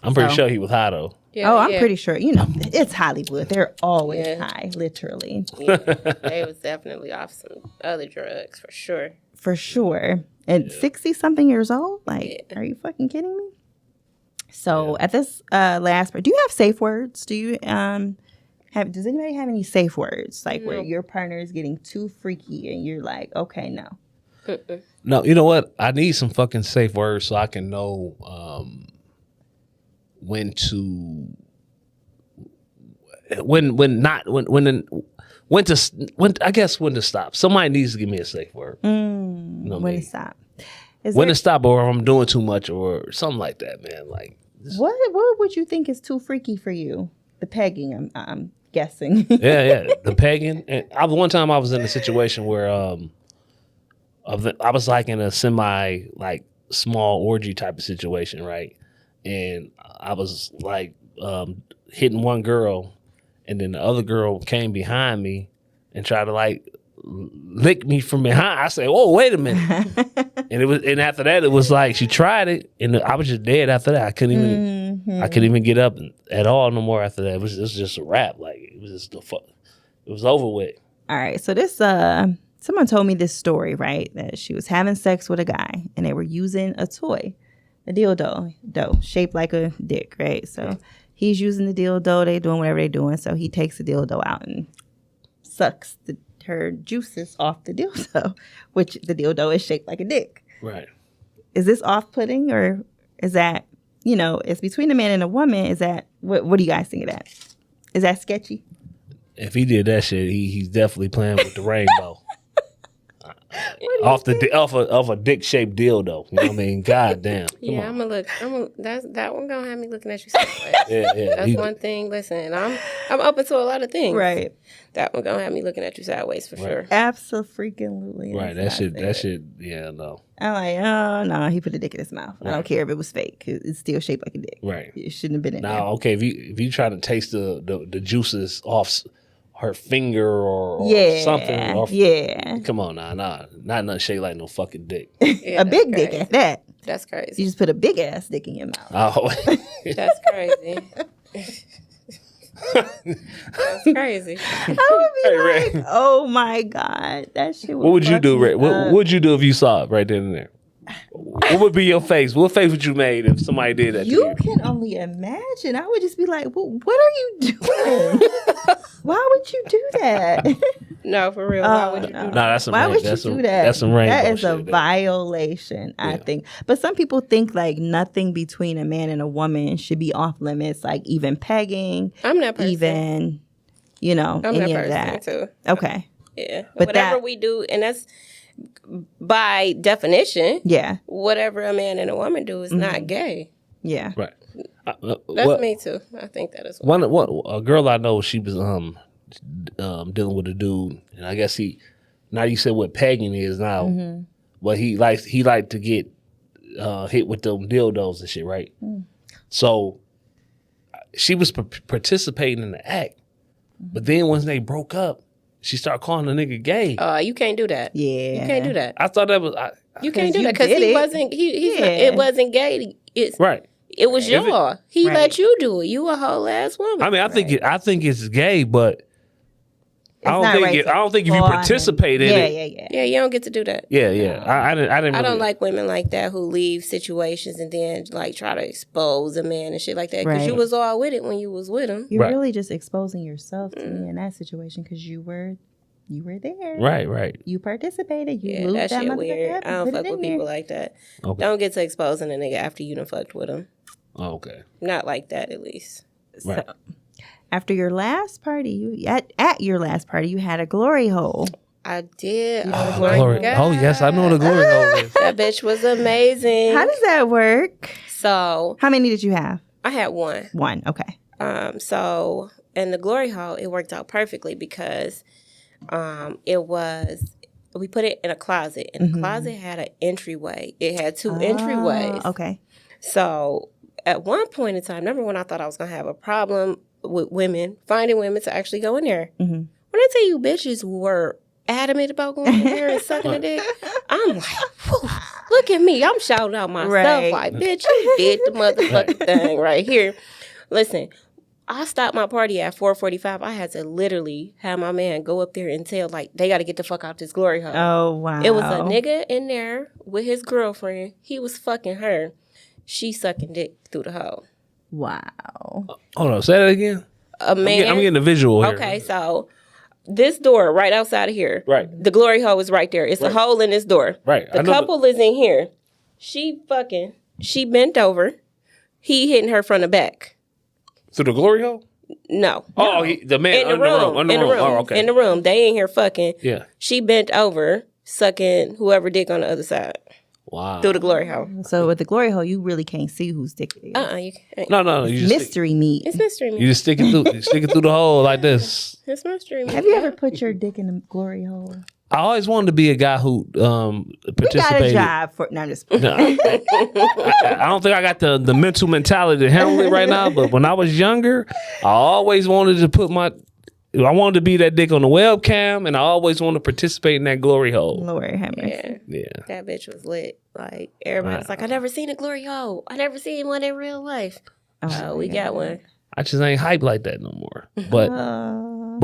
I'm pretty sure he was high though. Yeah, I'm pretty sure. You know, it's Hollywood. They're always high, literally. Yeah, they was definitely off some other drugs for sure. For sure. And 60-something years old? Like, are you fucking kidding me? So at this last part, do you have safe words? Do you does anybody have any safe words? Like where your partner is getting too freaky and you're like, okay, no. No, you know what? I need some fucking safe words so I can know when to stop. Somebody needs to give me a safe word. You know When to stop. To stop, or if I'm doing too much, or something like that, man. Like what would you think is too freaky for you? The pegging, I'm guessing. yeah, the pegging. And one time I was in a situation where I was like in a semi like small orgy type of situation, right? And I was like hitting one girl, and then the other girl came behind me and tried to like lick me from behind. I said, "Oh, wait a minute!" and after that, it was like she tried it, and I was just dead after that. I couldn't even get up at all no more after that. It was just a wrap. Like it was just it was over with. All right, so this someone told me this story, right? That she was having sex with a guy, and they were using a toy. A dildo shaped like a dick, right? So he's using the dildo, they doing whatever they're doing. So he takes the dildo out and sucks her juices off the dildo, which the dildo is shaped like a dick. Right. Is this off-putting, or is that, it's between a man and a woman? Is that, what do you guys think of that? Is that sketchy? If he did that shit, he's definitely playing with the rainbow. Off a dick shaped dildo. You know what I mean? God damn. Yeah, that one gonna have me looking at you sideways. Yeah. That's one thing. Listen, I'm open to a lot of things. Right. That one gonna have me looking at you sideways for sure. Absolutely. Right. That shit. Yeah. No. I'm like, oh no, he put a dick in his mouth. Right. I don't care if it was fake. It's still shaped like a dick. Right. It shouldn't have been in there. Now, okay, if you try to taste the juices off her finger or something. Come on now, not nothing shaped like no fucking dick. A big dick at that. That's crazy. You just put a big ass dick in your mouth. Oh. That's crazy. That's crazy. I would be like, oh my God. That shit would What would you do, Ray? What would you do if you saw it right then and there? What would be your face? What face would you make if somebody did that to you? You can only imagine. I would just be like, well, what are you doing? Why would you do that? No, for real. Why would you do that? No, that's some Why would you do that? That's some rainbow That is shit, a violation, I think. But some people think like nothing between a man and a woman should be off limits, like even pegging. I'm that person. Even, I'm any that of that. person too. Okay. Yeah. But whatever we do, and that's by definition. Yeah. Whatever a man and a woman do is not gay. Yeah. Right. That's me too. I think that is one. A girl I know, she was dealing with a dude, and I guess now you said what pegging is now, but he liked to get hit with them dildos and shit, right? So she was participating in the act, but then once they broke up, she started calling the nigga gay. You can't do that. Yeah. You can't do that. I thought that was You can't do you that because did he it. wasn't. He's Yeah. not, it wasn't gay. right. It was y'all. He Right. let you do it. You a whole ass woman. I mean, I think it's gay, but I don't not think right I to don't think if you call him. participate in it. Yeah. Yeah, you don't get to do that. Yeah. I didn't. I don't really- like women like that who leave situations and then like try to expose a man and shit like that because you Right. was all with it when you was with him. You're Right. really just exposing yourself to me in that situation because you were there. Right. You participated. You Yeah, moved that shit motherfucker weird. up I and don't put fuck it in with there. people like that. Okay. Don't get to exposing a nigga after you done fucked with him. Oh, okay. Not like that, at least. Right. So, after your last party, at your last party, you had a glory hole. I did. You know Oh, the my Glory. God. Oh yes, I know what a glory hole is. That bitch was amazing. How does that work? So How many did you have? I had one. One. Okay. So in the glory hole, it worked out perfectly because we put it in a closet, and the closet had an entryway. It had two entryways. Okay. So at one point in time, remember when I thought I was gonna have a problem with women finding women to actually go in there? Mm-hmm. When I tell you, bitches were adamant about going in there and sucking a dick. I'm like, whew, look at me. I'm shouting out myself Right. like, bitch, you did the motherfucking thing right here. Listen, I stopped my party at 4:45. I had to literally have my man go up there and tell, like, they got to get the fuck out this glory hole. Oh wow. It was a nigga in there with his girlfriend. He was fucking her. She sucking dick through the hole. Wow. Hold on, say that again. A man. I'm getting a visual here. Okay, so this door right outside of here. Right. The glory hole is right there. It's a hole in this door. Right. I The know couple is in here. She bent over. He hitting her from the back. Through the glory hole? No. Oh, the man In the under room. under In the room. Oh, okay. In the room. They ain't here fucking. Yeah. She bent over, sucking whoever dick on the other side Wow. through the glory hole. So with the glory hole, you really can't see who's dick it is. You can't. No. You just Mystery meat. It's mystery you meat. just stick it through. You stick it through the hole like this. It's mystery meat. Have you ever put your dick in the glory hole? I always wanted to be a guy who We got a participated. job for. No, I'm just. No, I don't think I got the mental mentality to handle it right now. But when I was younger, I always wanted to I wanted to be that dick on the webcam, and I always wanted to participate in that glory hole. Lord have mercy. Yeah. Yeah. That bitch was lit. Like, everybody's like, I never seen a glory hole. I never seen one in real life. Oh, we got one. I just ain't hype like that no more. But Uh,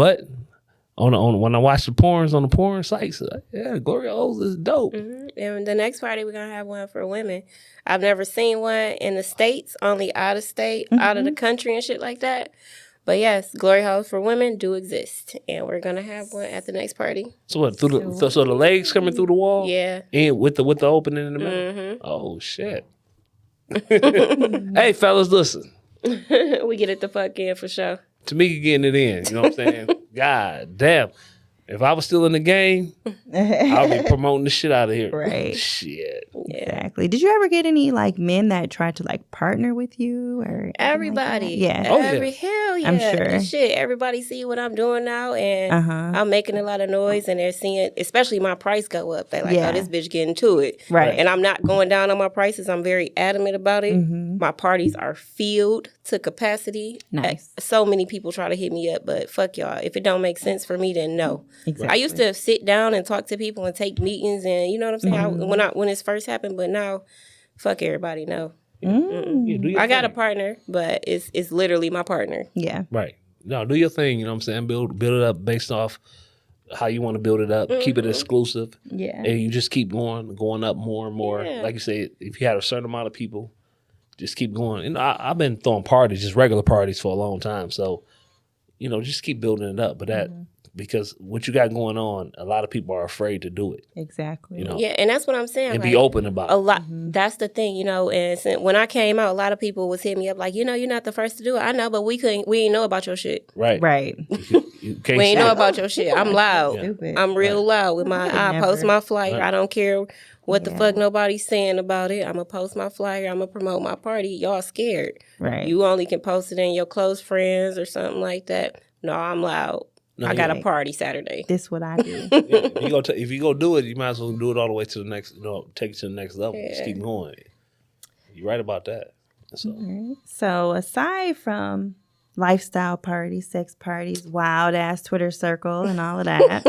on when I watch the porns on the porn sites, yeah, glory holes is dope. And the next party, we're going to have one for women. I've never seen one in the States, only out of state, out of the country and shit like that. But yes, glory holes for women do exist. And we're going to have one at the next party. So what? So the legs coming through the wall? Yeah. And with the opening in the middle? Oh shit. Hey fellas, listen. We get it the fuck in for sure. Tamika getting it in. You know what I'm saying? God damn. If I was still in the game, I'd be promoting the shit out of here. Right. Shit. Exactly. Did you ever get any like men that tried to like partner with you or anything Everybody. Like that? Yeah. Oh, yeah. Hell yeah. I'm sure. And shit, everybody see what I'm doing now, and I'm making a lot of noise, and they're seeing, especially my price go up. They like, Yeah. oh, this bitch getting to it. Right. And I'm not going down on my prices. I'm very adamant about it. My parties are filled to capacity. Nice. So many people try to hit me up, but fuck y'all. If it don't make sense for me, then no. Exactly. I used to sit down and talk to people and take meetings, and you know what I'm saying? When it first happened, but now, fuck everybody, no. Yeah, do your I got a thing. partner, but it's literally my partner. Yeah. Right. No, do your thing, you know what I'm saying? Build it up based off how you want to build it up. Keep it exclusive. Yeah. And you just keep going up more and more. Yeah. Like you said, if you had a certain amount of people, just keep going. You know, I've been throwing parties, just regular parties for a long time. So, you know, just keep building it up. But because what you got going on, a lot of people are afraid to do it. Exactly. You know, Yeah, and that's what I'm saying. and like, be open about a it. lot. That's the thing, and when I came out, a lot of people was hitting me up like, you're not the first to do it. I know, but we ain't know about your shit. Right. Right. You can't We ain't say know it. about your shit. I'm loud. Stupid. I'm real loud with I would I post never. my flyer. Right. I don't care what the Yeah. fuck nobody's saying about it. I'm gonna post my flyer. I'm gonna promote my party. Y'all scared. Right. You only can post it in your close friends or something like that. No, I'm loud. No, I got a yeah. party Saturday. This what I do. Yeah, if you go do it, you might as well do it all the way to the next. Take it to the next level. Just Yeah. keep going. You're right about that. So So aside from lifestyle parties, sex parties, wild ass Twitter circle, and all of that,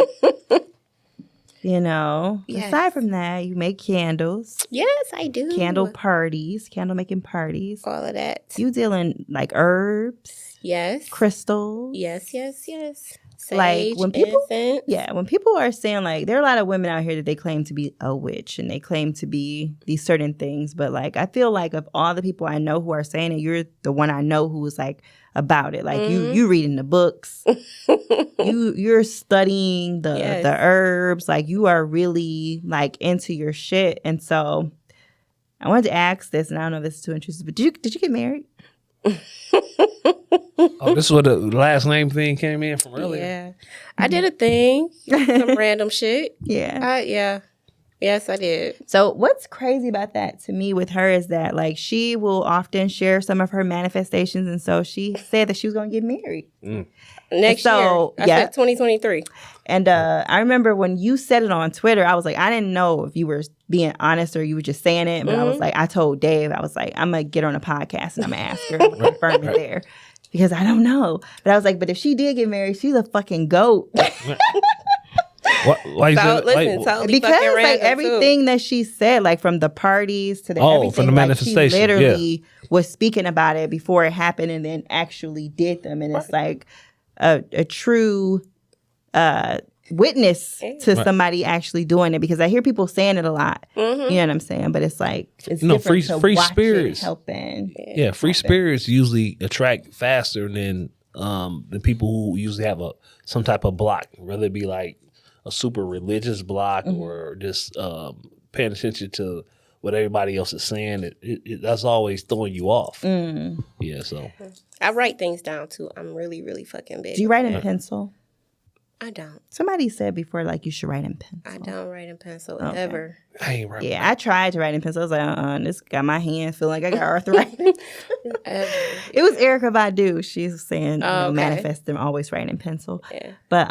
Yes. aside from that, you make candles, Yes, I do. candle parties, candle making parties. All of that. You dealing like herbs, Yes. crystals. Yes. Sage, Like, when people- incense. Yeah, when people are saying like there are a lot of women out here that they claim to be a witch and they claim to be these certain things, but like I feel like of all the people I know who are saying it, you're the one I know who is like about it. Like you reading the books, you're studying the Yes. the herbs, like you are really like into your shit. And so I wanted to ask this, and I don't know if this is too intrusive, but did you get married? this is where the last name thing came in from earlier. Yeah. I did a thing. Some random shit. Yeah. Yeah. Yes, I did. So what's crazy about that to me with her is that like she will often share some of her manifestations, and so she said that she was going to get married. Next So, year. I yeah. said 2023. And I remember when you said it on Twitter, I was like, I didn't know if you were being honest or you were just saying it, but I was like, I told Dave, I was like, I'm gonna get her on a podcast and I'm gonna ask her and confirm it there because I don't know. But I was like, but if she did get married, she's a fucking goat. Why you So, said, listen, totally Because fucking like random, everything that she said, like from the parties to the Oh, everything, from the like, manifestation, she literally was speaking about it before it happened and then actually did them, and it's like a true witness to somebody actually doing it, because I hear people saying it a lot. You know what I'm saying? But it's like it's different to free watch spirits it helping. Yeah, free spirits usually attract faster than the people who usually have some type of block, whether it be like a super religious block or just paying attention to what everybody else is saying. That's always throwing you off. Yeah, so I write things down too. I'm really, really fucking big. Do you write in pencil? I don't. Somebody said before, like, you should write in pencil. I don't write in pencil Okay. ever. I ain't right. Yeah, I tried to write in pencil. I was like, this got my hands feeling like I got arthritis. Ever. It was Erica Badu. She's saying, Oh, okay. manifest them, always write in pencil. Yeah. But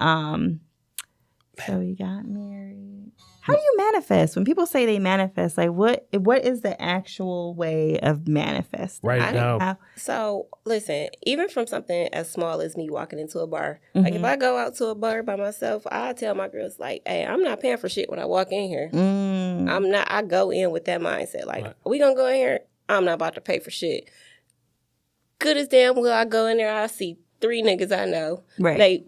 so you got married. How do you manifest? When people say they manifest, like what is the actual way of manifesting? Write it down. How- So, listen, even from something as small as me walking into a bar, like if I go out to a bar by myself, I tell my girls, like, hey, I'm not paying for shit when I walk in here. I go in with that mindset. Like, we gonna go in here, I'm not about to pay for shit. Good as damn well, I go in there, I see 3 niggas I know. Right. They,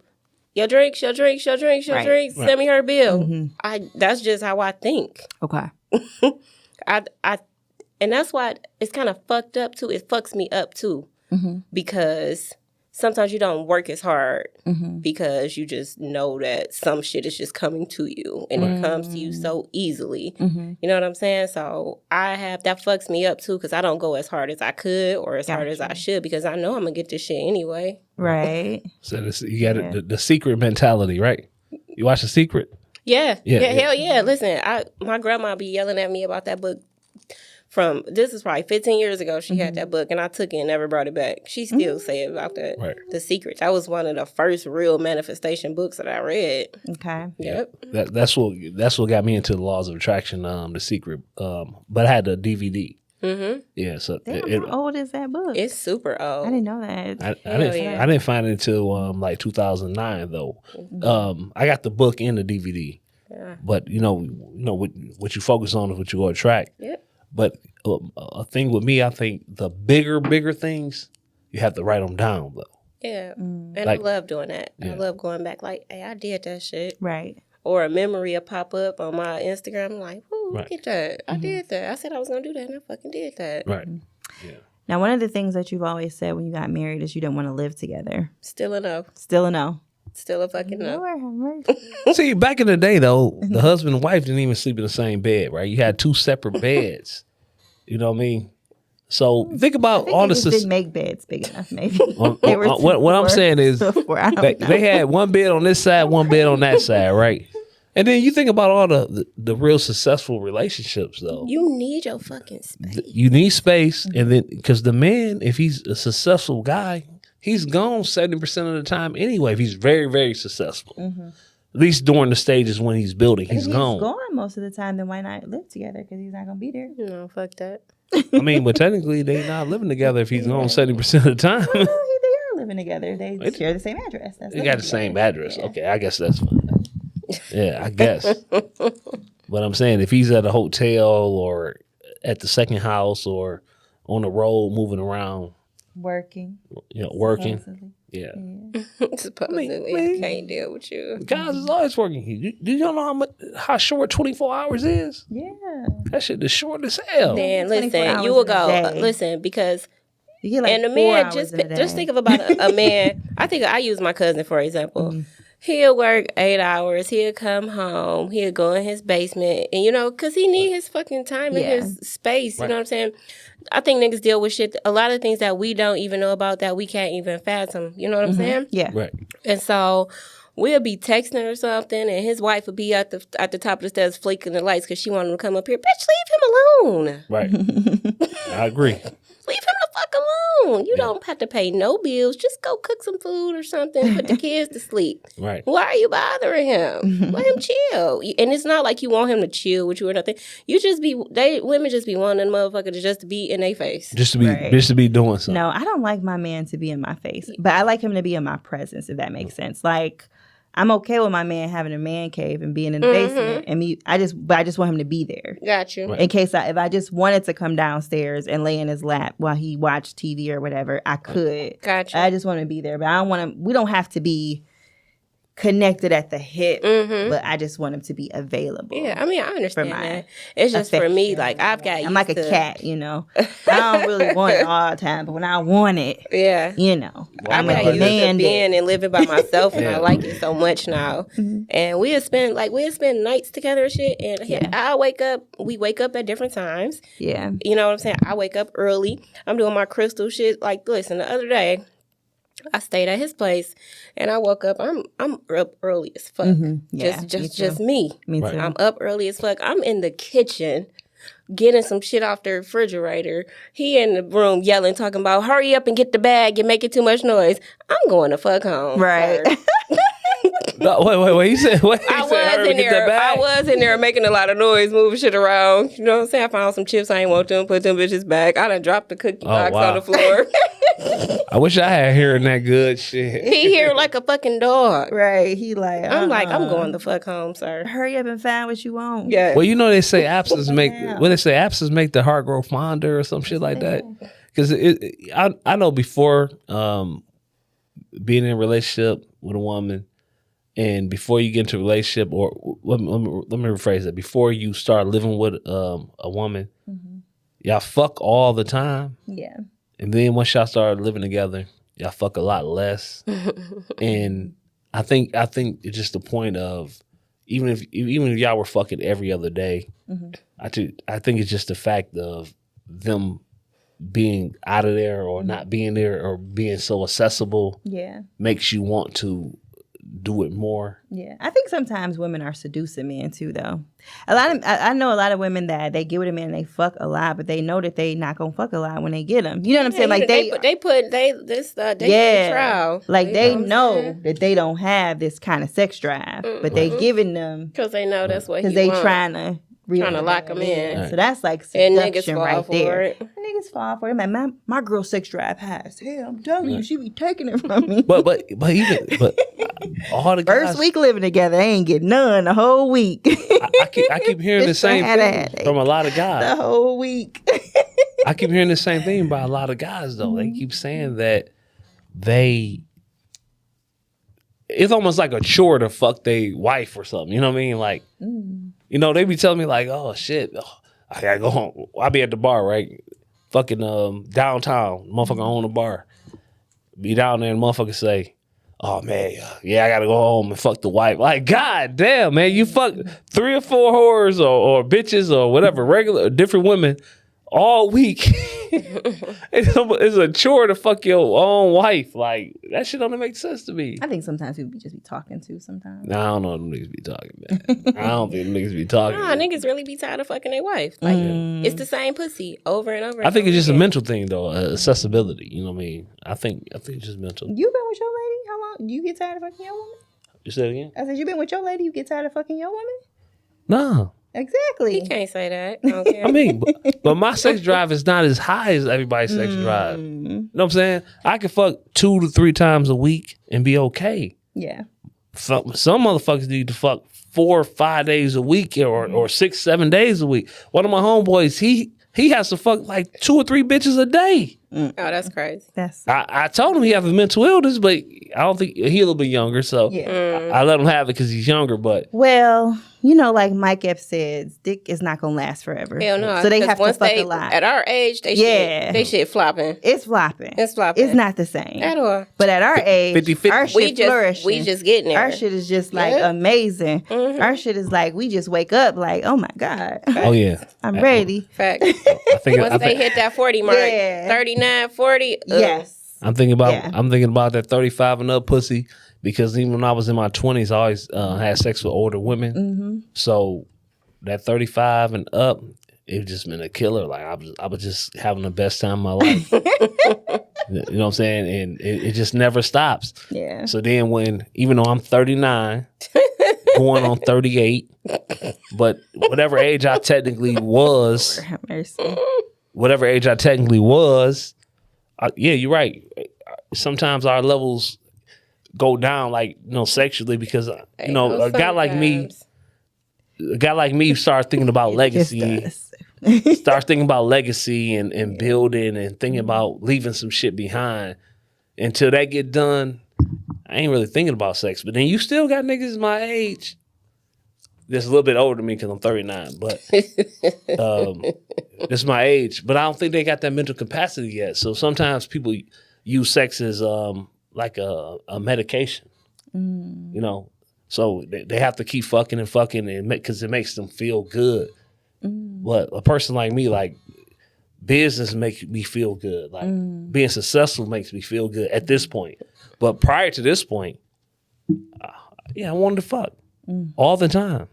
your drinks, Right. send me her bill. That's just how I think. Okay. And that's why it's kind of fucked up too. It fucks me up too, because sometimes you don't work as hard because you just know that some shit is just coming to you and it comes to you so easily. You know what I'm saying? So that fucks me up too, because I don't go as hard as I could or as hard as I should, because I know I'm gonna get this shit anyway. Right. So you got the secret mentality, right? You watch The Secret? Yeah. Yeah. Hell yeah. Listen, my grandma be yelling at me about that book. This is probably 15 years ago. She had that book, and I took it and never brought it back. She still say about that. Right. The Secret. That was one of the first real manifestation books that I read. Okay. Yep. That's what got me into the laws of attraction, The Secret. But I had the DVD. Yeah, so Damn, how old is that book? It's super old. I didn't know that. I didn't find it until like 2009 though. I got the book and the DVD. Yeah. But you know what you focus on is what you go attract. Yep. But a thing with me, I think the bigger things, you have to write them down though. Yeah. And Like- I love doing that. Yeah. I love going back like, hey, I did that shit. Right. Or a memory will pop up on my Instagram. I'm like, ooh, Right. look at that. I did that. I said I was going to do that, and I fucking did that. Right. Now, one of the things that you've always said when you got married is you didn't want to live together. Still a no. Still a no. Still a fucking no. Lord have mercy. See, back in the day, though, the husband and wife didn't even sleep in the same bed, right? You had 2 separate beds. You know what I mean? So think about I think all they the... just didn't make beds big enough, maybe. What I'm saying is they had one bed on this side, one bed on that side, right? And then you think about all the real successful relationships, though. You need your fucking space. You need space, and then because the man, if he's a successful guy, he's gone 70% of the time anyway. If he's very, very successful, at least during the stages when he's building, he's gone. He's gone most of the time. Then why not live together? Because he's not gonna be there. No, fuck that. I mean, but technically, they not living together if he's gone 70% of the time. Well, they are living together. They share the same address. That's They got the same address. Yeah. Okay, I guess that's fine. Yeah, I guess. But I'm saying if he's at a hotel or at the second house or on the road moving around, working, working, supposedly. yeah. Supposedly, I can't deal with you. Guys is always working. Do you know how short 24 hours is? Yeah, that shit is short as hell. Then listen, you will go listen because. You get like and the man just think of about a man. I use my cousin for example. Mm-hmm. He'll work 8 hours. He'll come home. He'll go in his basement, and because he need his fucking time and his space. You know what I'm saying? I think niggas deal with shit. A lot of things that we don't even know about that we can't even fathom. You know what I'm saying? Yeah. Right. And so we'll be texting or something, and his wife would be at the top of the stairs flicking the lights because she wanted him to come up here. Bitch, leave him alone. Right. I agree. Leave him the fuck alone. You don't have to pay no bills. Just go cook some food or something. Put the kids to sleep. Right. Why are you bothering him? Let him chill. And it's not like you want him to chill with you or nothing. You just women just be wanting them motherfucker to just be in their face. Just to be doing something. No, I don't like my man to be in my face, but I like him to be in my presence. If that makes sense. Like, I'm okay with my man having a man cave and being in the basement, and I just want him to be there. Got you. Right. In case if I just wanted to come downstairs and lay in his lap while he watched TV or whatever, I could. Gotcha. I just want to be there, but I don't want to. We don't have to be connected at the hip, but I just want him to be available. Yeah, I mean, I understand that. It's just affection. For me, like I'm like a cat, I don't really want it all the time, but when I want it, I'm like being and living by myself, and I like it so much now. And we'll spend nights together and shit. And we wake up at different times. Yeah, you know what I'm saying. I wake up early. I'm doing my crystal shit. Like, listen, the other day, I stayed at his place, and I woke up. I'm up early as fuck. Yeah, just me. Me too. I'm up early as fuck. I'm in the kitchen getting some shit off the refrigerator. He in the room yelling, talking about, hurry up and get the bag. You're making too much noise. I'm going to fuck home. Right. No, wait. He said, I was in there making a lot of noise, moving shit around. You know what I'm saying? I found some chips. I ain't want them. Put them bitches back. I done dropped the cookie box on the floor. I wish I had hearing that good shit. He hear like a fucking dog. Right. He like, I'm I'm going the fuck home, sir. Hurry up and find what you want. Yeah. Well, they say absence make the heart grow fonder or some shit like that. Because I know before being in a relationship with a woman, and before you get into a relationship, or let me rephrase that, before you start living with a woman, y'all fuck all the time. Yeah. And then once y'all start living together, y'all fuck a lot less. And I think it's just the point of even if y'all were fucking every other day, I think it's just the fact of them being out of there or not being there or being so accessible makes you want to do it more. Yeah, I think sometimes women are seducing men too, though. I know a lot of women that they get with a man and they fuck a lot, but they know that they not gonna fuck a lot when they get him. You know what I'm saying? Like they put trial. Like they know that they don't have this kind of sex drive, but they giving them because they know that's what because they trying to lock them in. Right. So that's like seduction right there. Niggas fall for it. Man, my girl's sex drive high as hell. I'm telling you, she be taking it from me. But all the guys, first week living together, they ain't get none the whole week. I keep hearing the same thing from a lot of guys. The whole week. I keep hearing the same thing by a lot of guys though. They keep saying that it's almost like a chore to fuck their wife or something. You know what I mean? Like, they be telling me like, oh shit, I gotta go home. I be at the bar, right? Fucking downtown, motherfucker own the bar. Be down there and motherfucker say, oh man, yeah, I gotta go home and fuck the wife. Like, god damn, man, you fuck 3 or 4 whores or bitches or whatever, regular different women all week. It's a chore to fuck your own wife. Like, that shit don't make sense to me. I think sometimes people just be talking too sometimes. Nah, I don't know what them niggas be talking, man. I don't think them niggas be talking. Nah, niggas really be tired of fucking their wife. Like, it's the same pussy over and over. I think and it's just a over mental thing, though. Accessibility. You know what I mean? I think it's just mental. You been with your lady? How long? You get tired of fucking your woman? You said it again? I said, you been with your lady? You get tired of fucking your woman? Nah. Exactly. He can't say that. I don't care. I mean, but my sex drive is not as high as everybody's sex drive. You know what I'm saying? I can fuck 2 to 3 times a week and be okay. Yeah. Some motherfuckers need to fuck 4 or 5 days a week or 6, 7 days a week. One of my homeboys, he has to fuck like 2 or 3 bitches a day. Oh, that's crazy. I told him he has a mental illness, but I don't think he a little bit younger, so Yeah. I let him have it because he's younger. But Well, you know, like Mike Epps said, dick is not gonna last forever. Hell no. So they 'cause have to once fuck a lot. At our age, they shit flopping. It's flopping. It's flopping. It's not the same. At all. But at our age, 50-50. our shit flourishing. We just getting there. Our shit is just like amazing. Our shit is like we just wake up like, oh my God. oh yeah, I'm ready. Fact. I think Once they hit that 40 mark, Yeah. 39, 40. Yes. I'm thinking about that 35 and up pussy because even when I was in my 20s, I always had sex with older women. Mm-hmm. So that 35 and up, it just been a killer. Like I was just having the best time of my life. You know what I'm saying? And it just never stops. Yeah. So then even though I'm 39, going on 38, but whatever age I technically was, Have mercy. yeah, you're right. Sometimes our levels go down, like, you know, sexually because, you know, a guy like me starts thinking about legacy, starts thinking about legacy and building and thinking about leaving some shit behind. Until that get done, I ain't really thinking about sex. But then you still got niggas my age that's a little bit older than me because I'm 39, but that's my age. But I don't think they got that mental capacity yet. So sometimes people use sex as like a medication, you know. So they have to keep fucking and because it makes them feel good. But a person like me, like business makes me feel good. Like being successful makes me feel good at this point. But prior to this point, I wanted to fuck all the time.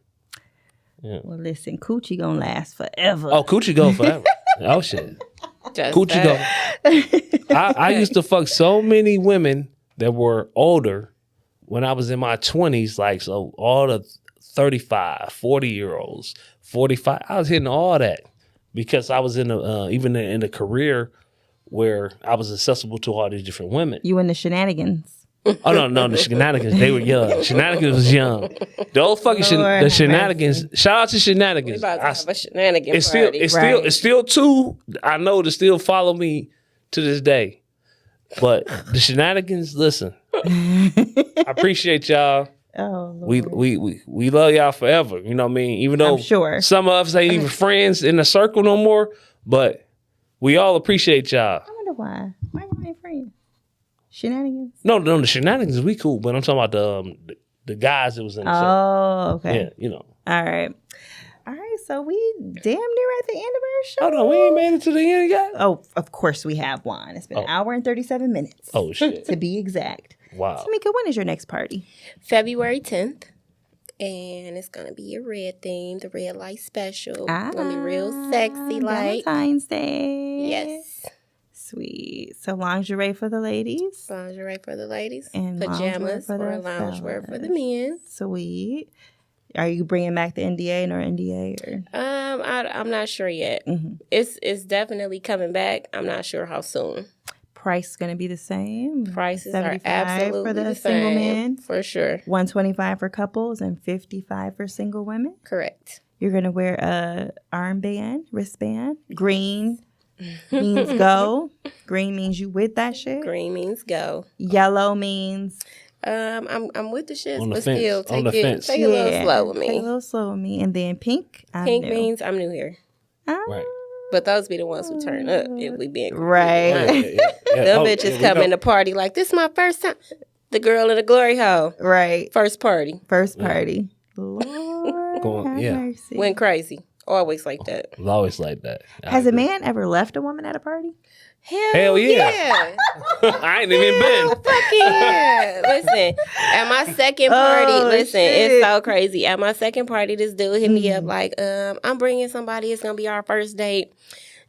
Yeah. Well, listen, coochie gonna last forever. Oh, coochie go forever. Oh shit, Just coochie go. I used to fuck so many women that were older when I was in my 20s. Like, so all the 35, 40-year-olds, 45. I was hitting all that because I was in even in a career where I was accessible to all these different women. You in the shenanigans. Oh no, the shenanigans, they were young. Shenanigans was young. The old fucking the shenanigans. Shout out to We shenanigans. about to have a shenanigan It's still party. it's still two I know to still follow me to this day. But the shenanigans, listen. I appreciate y'all. Oh, Lord. We love y'all forever. You know what I mean? Even though I'm sure. some of us ain't even friends in the circle no more, but we all appreciate y'all. I wonder why. Why you ain't friends? Shenanigans? No, the shenanigans we cool, but I'm talking about the guys that was in the circle. Oh, okay. Yeah, you know. All right. So we damn near at the end of our show. Hold on, we ain't made it to the end yet? Oh, of course we have one. It's been an hour and 37 minutes. Oh, shit. To be exact. Wow. Tamika, when is your next party? February 10th. And it's going to be a red theme, the red light special. It's going to be real sexy light. Valentine's Day. Yes. Sweet. So lingerie for the ladies. Lingerie for the ladies. And pajamas loungewear for or the loungewear for the fellas. men. Sweet. Are you bringing back the NDA or NDA? Or? I'm not sure yet. Mm-hmm. It's definitely coming back. I'm not sure how soon. Price going to be the same. Prices are 75 absolutely for the the single same, men, for sure. 125 for couples, and 55 for single women. Correct. You're going to wear a armband, wristband. Green means go. Green means you with that shit. Green means go. Yellow means I'm with the shits, On the but fence. still On the fence. take it a little slow with Take me. a little slow with me. And then pink. I'm Pink new. means I'm new here. Ah, Right. But those be the ones who turn up if we being Right. completely honest. Them bitches come in the party like, this my first time. The girl in the glory hole. Right. First party. First party. Lord have yeah. mercy. Went crazy. Always like that. It's always like that. Has a man ever left a woman at a party? Hell yeah. I ain't even been. Fuck yeah. Listen, at my second party, shit. it's so crazy. At my second party, this dude hit me up like, I'm bringing somebody. It's going to be our first date.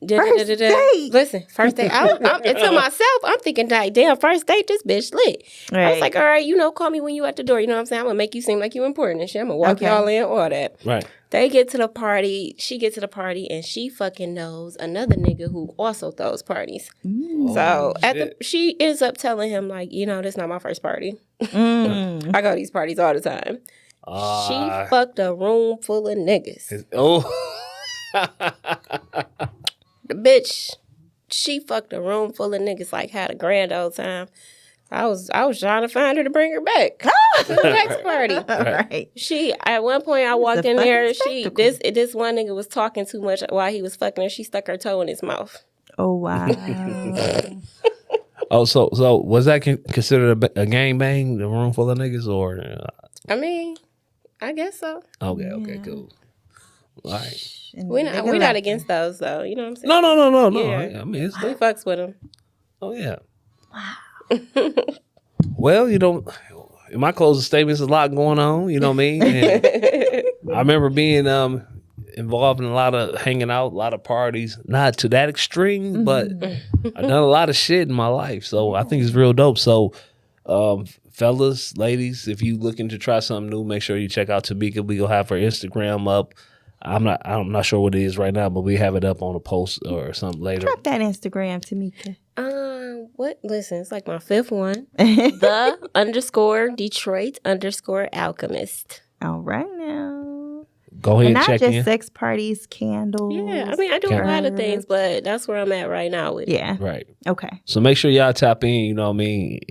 First date? Listen, first date. And to myself, I'm thinking, like, damn, first date, this bitch lit. I was like, all right, call me when you at the door. You know what I'm saying? I'm going to make you seem like you important and shit. I'm going to walk y'all in, all that. Right. They get to the party, she gets to the party, and she fucking knows another nigga who also throws parties. So she ends up telling him, like, this not my first party. I go to these parties all the time. She fucked a room full of niggas. The bitch, she fucked a room full of niggas, like, had a grand old time. I was trying to find her to bring her back to the next party. Right. She, at one point, I walked in there. This one nigga was talking too much while he was fucking her. She stuck her toe in his mouth. Oh wow. So was that considered a gangbang? The room full of niggas, or? I mean, I guess so. Okay, cool. All right. We're not against those though. You know what I'm saying? No. Yeah. I mean, it's We fucks with them. Oh yeah. Wow. Well, in my closing statements, a lot going on. You know what I mean? And I remember being involved in a lot of hanging out, a lot of parties. Not to that extreme, but I've done a lot of shit in my life. So I think it's real dope. So, fellas, ladies, if you looking to try something new, make sure you check out Tamika. We gonna have her Instagram up. I'm not sure what it is right now, but we have it up on a post or something later. Drop that Instagram, Tamika. What? Listen, it's like my fifth one. _Detroit_alchemist. All right now. Go ahead and not check just in. sex parties, candles. Yeah, I mean, I do a lot of things, but that's where I'm at right now with it. Yeah. Right. Okay. So make sure y'all tap in, you know what I mean?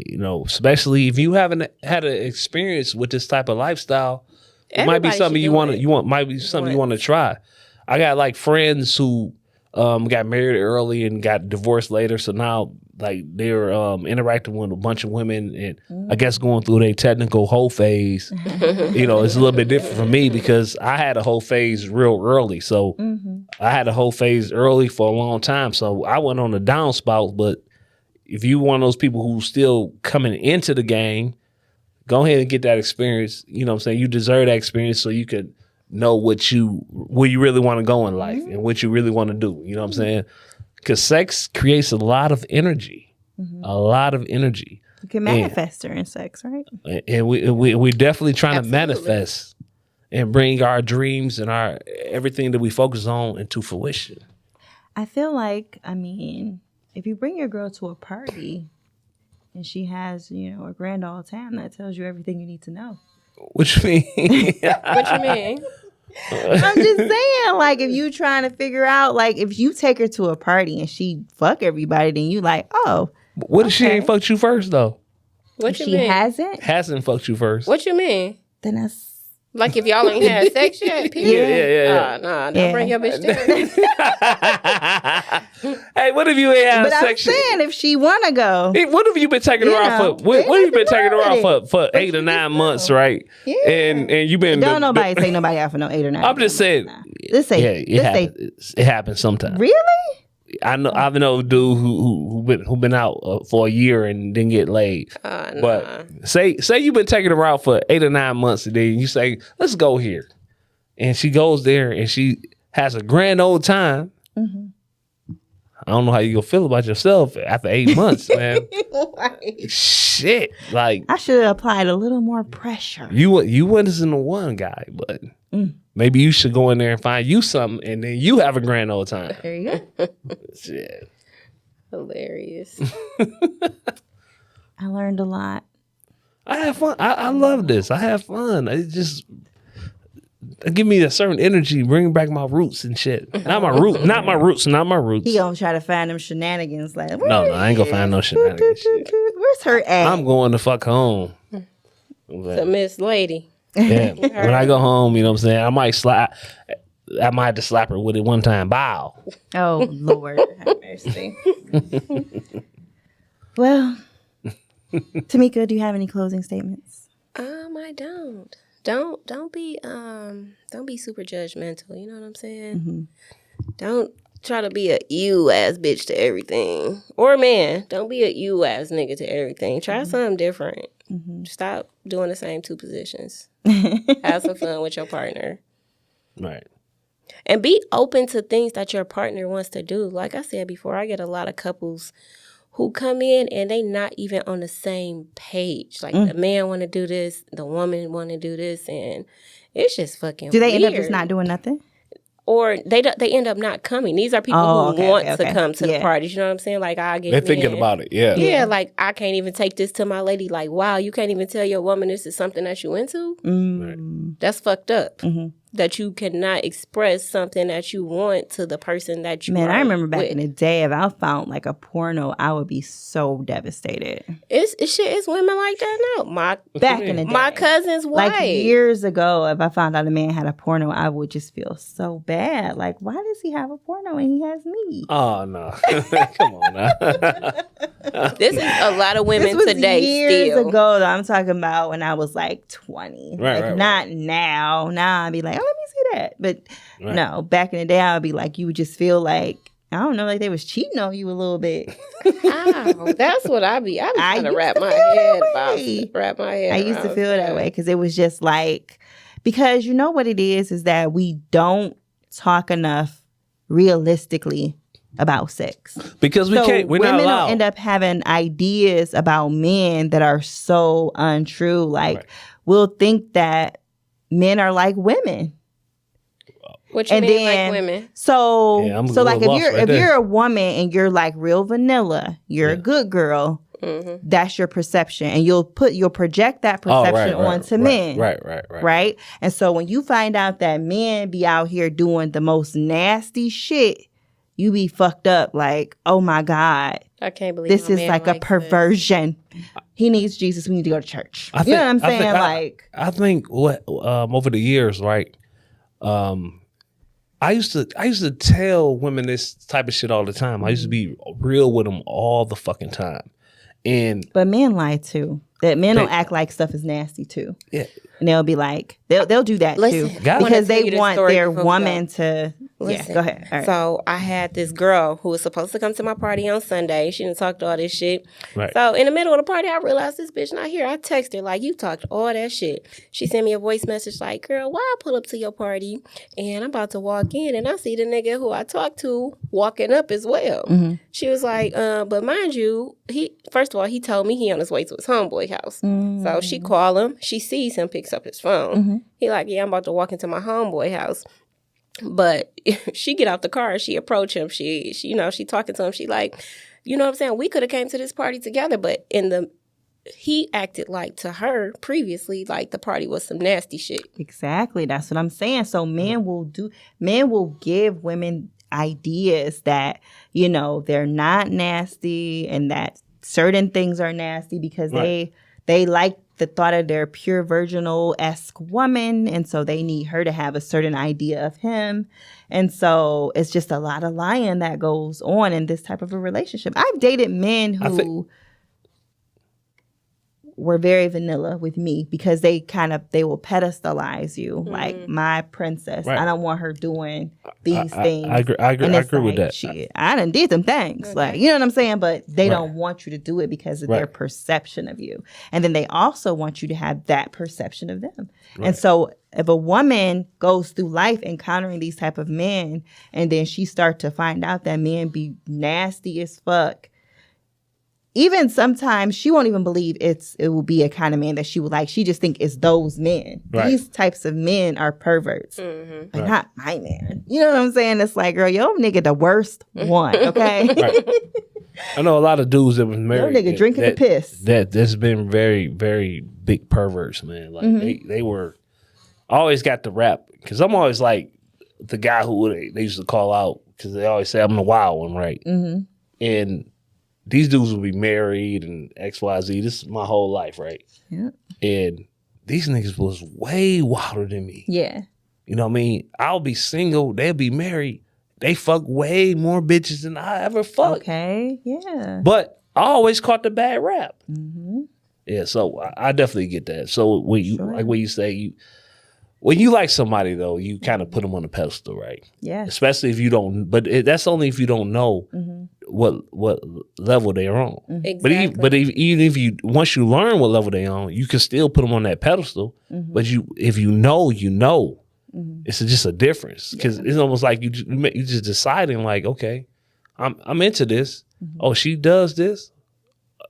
Especially if you haven't had an experience with this type of lifestyle, it might be something you want to try. I got like friends who got married early and got divorced later, so now like they're interacting with a bunch of women and I guess going through their technical whole phase. It's a little bit different for me because I had a whole phase real early. So I had a whole phase early for a long time. So I went on a downspout, but if you one of those people who's still coming into the game, go ahead and get that experience. You know what I'm saying? You deserve that experience so you could know where you really want to go in life and what you really want to do. You know what I'm saying? Because sex creates a lot of energy. A lot of energy. You can manifest during sex, right? And we're definitely trying to manifest and bring our dreams and our everything that we focus on into fruition. I feel like, if you bring your girl to a party and she has, a grand old time, that tells you everything you need to know. What you mean? What you mean? I'm just saying, like, if you trying to figure out, like, if you take her to a party and she fuck everybody, then you like, oh. What if she ain't fucked you first, though? What you mean? She hasn't fucked you first. What you mean? Then that's. Like if y'all ain't had sex yet? Period. Yeah. Don't bring your bitch there. Hey, what if you ain't had sex? But I'm saying if she want to go. What have you been taking her out for? What have you been taking her out for 8 or 9 months, right? Yeah. And you've been. Don't nobody take nobody out for no 8 or 9 I'm just saying. It happens sometimes. Really? I know a dude who been out for a year and didn't get laid. But say you've been taking her out for 8 or 9 months, and then you say, let's go here. And she goes there and she has a grand old time. I don't know how you gonna feel about yourself after 8 months, man. Right. Shit. Like I should have applied a little more pressure. You wasn't the one guy, but maybe you should go in there and find you something and then you have a grand old time. There you go. Shit. Hilarious. I learned a lot. I have fun. I love this. I have fun. It just give me a certain energy, bring back my roots and shit. Not my roots. He gonna try to find them shenanigans. Like, no, I ain't gonna find no shenanigans shit. Where's her at? I'm going to fuck home. The Miss Lady. Yeah. When I go home, you know what I'm saying? I might have to slap her with it one time. Bow. Oh, Lord have mercy. Well, Tamika, do you have any closing statements? I don't. Don't be super judgmental. You know what I'm saying? Mm-hmm. Don't try to be a you ass bitch to everything. Or man, don't be a you ass nigga to everything. Try something different. Mm-hmm. Stop doing the same two positions. Have some fun with your partner. Right. And be open to things that your partner wants to do. Like I said before, I get a lot of couples who come in and they not even on the same page. Like the man want to do this, the woman want to do this, and it's just fucking Do they weird. end up just not doing nothing? Or they end up not coming. These are people who want to come to the Yeah. parties. You know what I'm saying? Like, I get They're thinking about it. Yeah. Yeah, like, I can't even take this to my lady. Like, wow, you can't even tell your woman this is something that you into? Mm. That's fucked up. Mm-hmm. That you cannot express something that you want to the person that you Man, are I remember back with. in the day, if I found like a porno, I would be so devastated. It's women like that now. Back in the day. My cousin's wife. Like years ago, if I found out a man had a porno, I would just feel so bad. Like, why does he have a porno and he has me? Oh, no. Come on now. This is a lot of women This was today years still. ago, though. I'm talking about when I was like 20. Right, not now. Now I'd be like, oh, let me see that. But Right. no, back in the day, I would be like, you would just feel like, I don't know, like they was cheating on you a little bit. Ow, that's what I be trying to used wrap to my feel that head way. about. Wrap my head I used to around feel that way because it was just like, because you know what it is that we don't talk enough realistically about sex. Because we're not women allowed. don't end up having ideas about men that are so untrue. Like, Right. we'll think that men are like women. What you And mean, then, like women? So, Yeah, I'm a so like little if lost right if there. you're a woman and you're like real vanilla, you're a Yeah. good girl. Mm-hmm. That's your perception, and you'll project that perception onto men. Right. And so when you find out that men be out here doing the most nasty shit, you be fucked up. Like, oh my God, I can't believe this my is man like a likes perversion. He needs Jesus. We need to go to church. You know what I'm saying? I think what over the years, right? I used to tell women this type of shit all the time. I used to be real with them all the fucking time. But men lie too. That men don't act like stuff is nasty too. Yeah. And they'll be like, they'll do that Listen, too. I wanna Because tell they you this want story their before we woman go. to. Listen, Yeah, go ahead. All right. So I had this girl who was supposed to come to my party on Sunday. She didn't talk to all this shit. Right. So in the middle of the party, I realized this bitch not here. I texted her like, you talked all that shit. She sent me a voice message like, girl, why I pull up to your party and I'm about to walk in and I see the nigga who I talked to walking up as well. Mm-hmm. She was like, but mind you, first of all, he told me he on his way to his homeboy house. Mm-hmm. So she call him. She sees him, picks up his phone. Mm-hmm. He like, yeah, I'm about to walk into my homeboy house. But she get out the car, she approach him, she she talking to him, she like, you know what I'm saying? We could have came to this party together, but he acted like to her previously like the party was some nasty shit. Exactly. That's what I'm saying. So men will give women ideas that, they're not nasty and that certain things are nasty because they like the thought of their pure virginal-esque woman, and so they need her to have a certain idea of him. And so it's just a lot of lying that goes on in this type of a relationship. I've dated men who were very vanilla with me because they will pedestalize you like my princess. Right. I don't want her doing these things. I agree with that. Shit, I done did some things. Okay. Like, you know what I'm saying? But they don't want you to do it because of their perception of you. And then they also want you to have that perception of them. Right. And so if a woman goes through life encountering these type of men and then she start to find out that men be nasty as fuck, even sometimes she won't even believe it will be a kind of man that she would like. She just think it's those men. Right. These types of men are perverts. Mm-hmm. But not my man. You know what I'm saying? It's like, girl, your nigga the worst one, okay? Right. I know a lot of dudes that was Your married. nigga drinking the piss. That's been very, very big perverts, man. Like they were always got the rap. Because I'm always like the guy who they used to call out because they always say I'm the wild one, right? Mm-hmm. And these dudes will be married and XYZ. This is my whole life, right? Yeah. And these niggas was way wilder than me. Yeah. You know what I mean? I'll be single. They'll be married. They fuck way more bitches than I ever fucked. Okay. Yeah. But I always caught the bad rap. Yeah, so I definitely get that. So when you like what you say, when you like somebody though, you kind of put them on a pedestal, right? Yeah. Especially if you don't, but that's only if you don't know what level they're on. Exactly. But even if you once you learn what level they're on, you can still put them on that pedestal. But if you know, you know. It's just a difference because it's almost like you just deciding like, okay, I'm into this. Oh, she does this.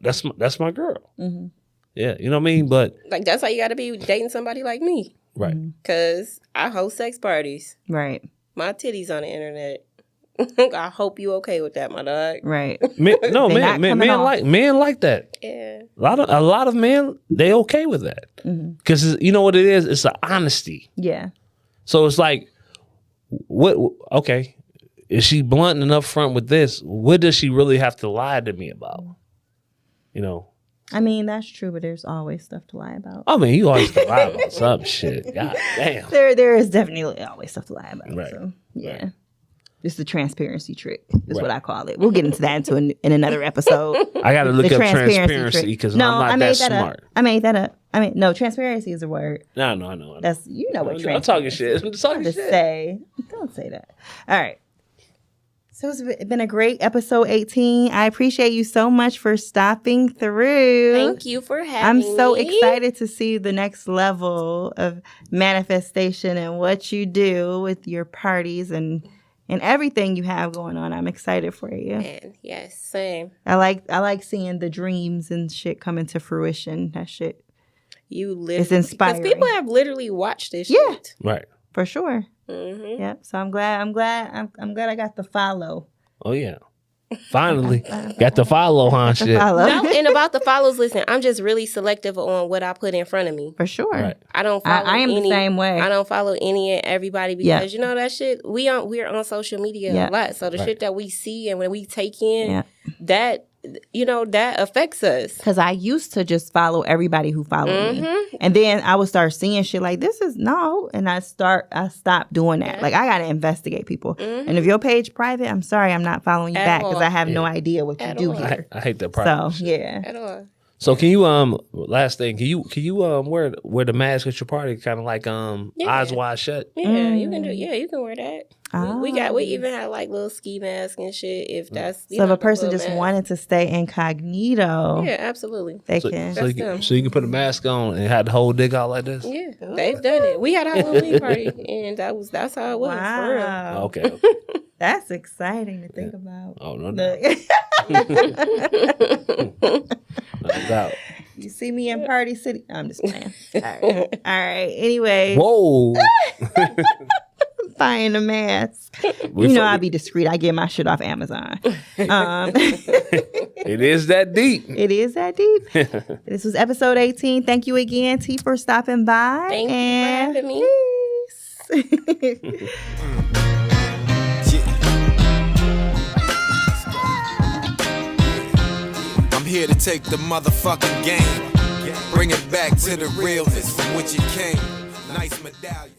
That's my girl. Yeah, you know what I mean. But like that's how you got to be dating somebody like me, right? Because I host sex parties. Right. My titties on the internet. I hope you okay with that, my dog. Right. Men They like that. Yeah. A lot of men they okay with that because you know what it is. It's an honesty. Yeah. So it's like, what? Okay, is she blunt and upfront with this? What does she really have to lie to me about? You know. I mean, that's true, but there's always stuff to lie about. I mean, you always can lie about some shit. God damn. There is definitely always stuff to lie about. Right. So, yeah. Right. It's the transparency trick is what I call it. We'll get into that in another episode. I got to look The up transparency trick. because No, I'm not that smart. I made that up. I mean, no, transparency is a word. No, I know. That's what I'm transparency talking shit. I'm talking to shit. say. Don't say that. All right. So it's been a great episode 18. I appreciate you so much for stopping through. Thank you for having me. I'm so excited to see the next level of manifestation and what you do with your parties and everything you have going on. I'm excited for you. Man, yes, same. I like seeing the dreams and shit coming to fruition. That shit. You literally, it's inspiring. because people have literally watched this Yeah. shit. Right. For sure. Mm-hmm. Yep. So I'm glad I got the follow. Oh yeah. Finally got the follow, huh? Shit. Follow. No, and about the follows, listen, I'm just really selective on what I put in front of me. For sure. Right. I don't follow I am the same way. I don't follow any and everybody because you know that shit, we're on social media a lot. So the shit that we see and when we take in, that that affects us. Because I used to just follow everybody who followed me. And then I would start seeing shit like, this is no. And I stopped doing that. Like, I got to investigate people. And if your page private, I'm sorry, I'm not following you back because I have no idea what you do here. I hate that part. So, yeah. At all. So can you last thing, can you wear the mask at your party kind of like eyes wide shut? Yeah, you can do. Yeah, you can wear that. We even had like little ski masks and shit. If that's so if a person just wanted to stay incognito, yeah, absolutely, they can. So you can put a mask on and have the whole dick out like this. Yeah, they've done it. We had a Halloween party, and that's how it was. Wow. For real. Okay. That's exciting to think about. Oh no. No doubt. You see me in Party City. I'm just playing. All right. Anyway. Whoa. Buying a mask. I'll be discreet. I get my shit off Amazon. It is that deep. It is that deep. This was episode 18. Thank you again, T, for stopping by. Thank you for having me. Peace. I'm here to take the motherfucking game, bring it back to the realness from which it came. Nice medallion.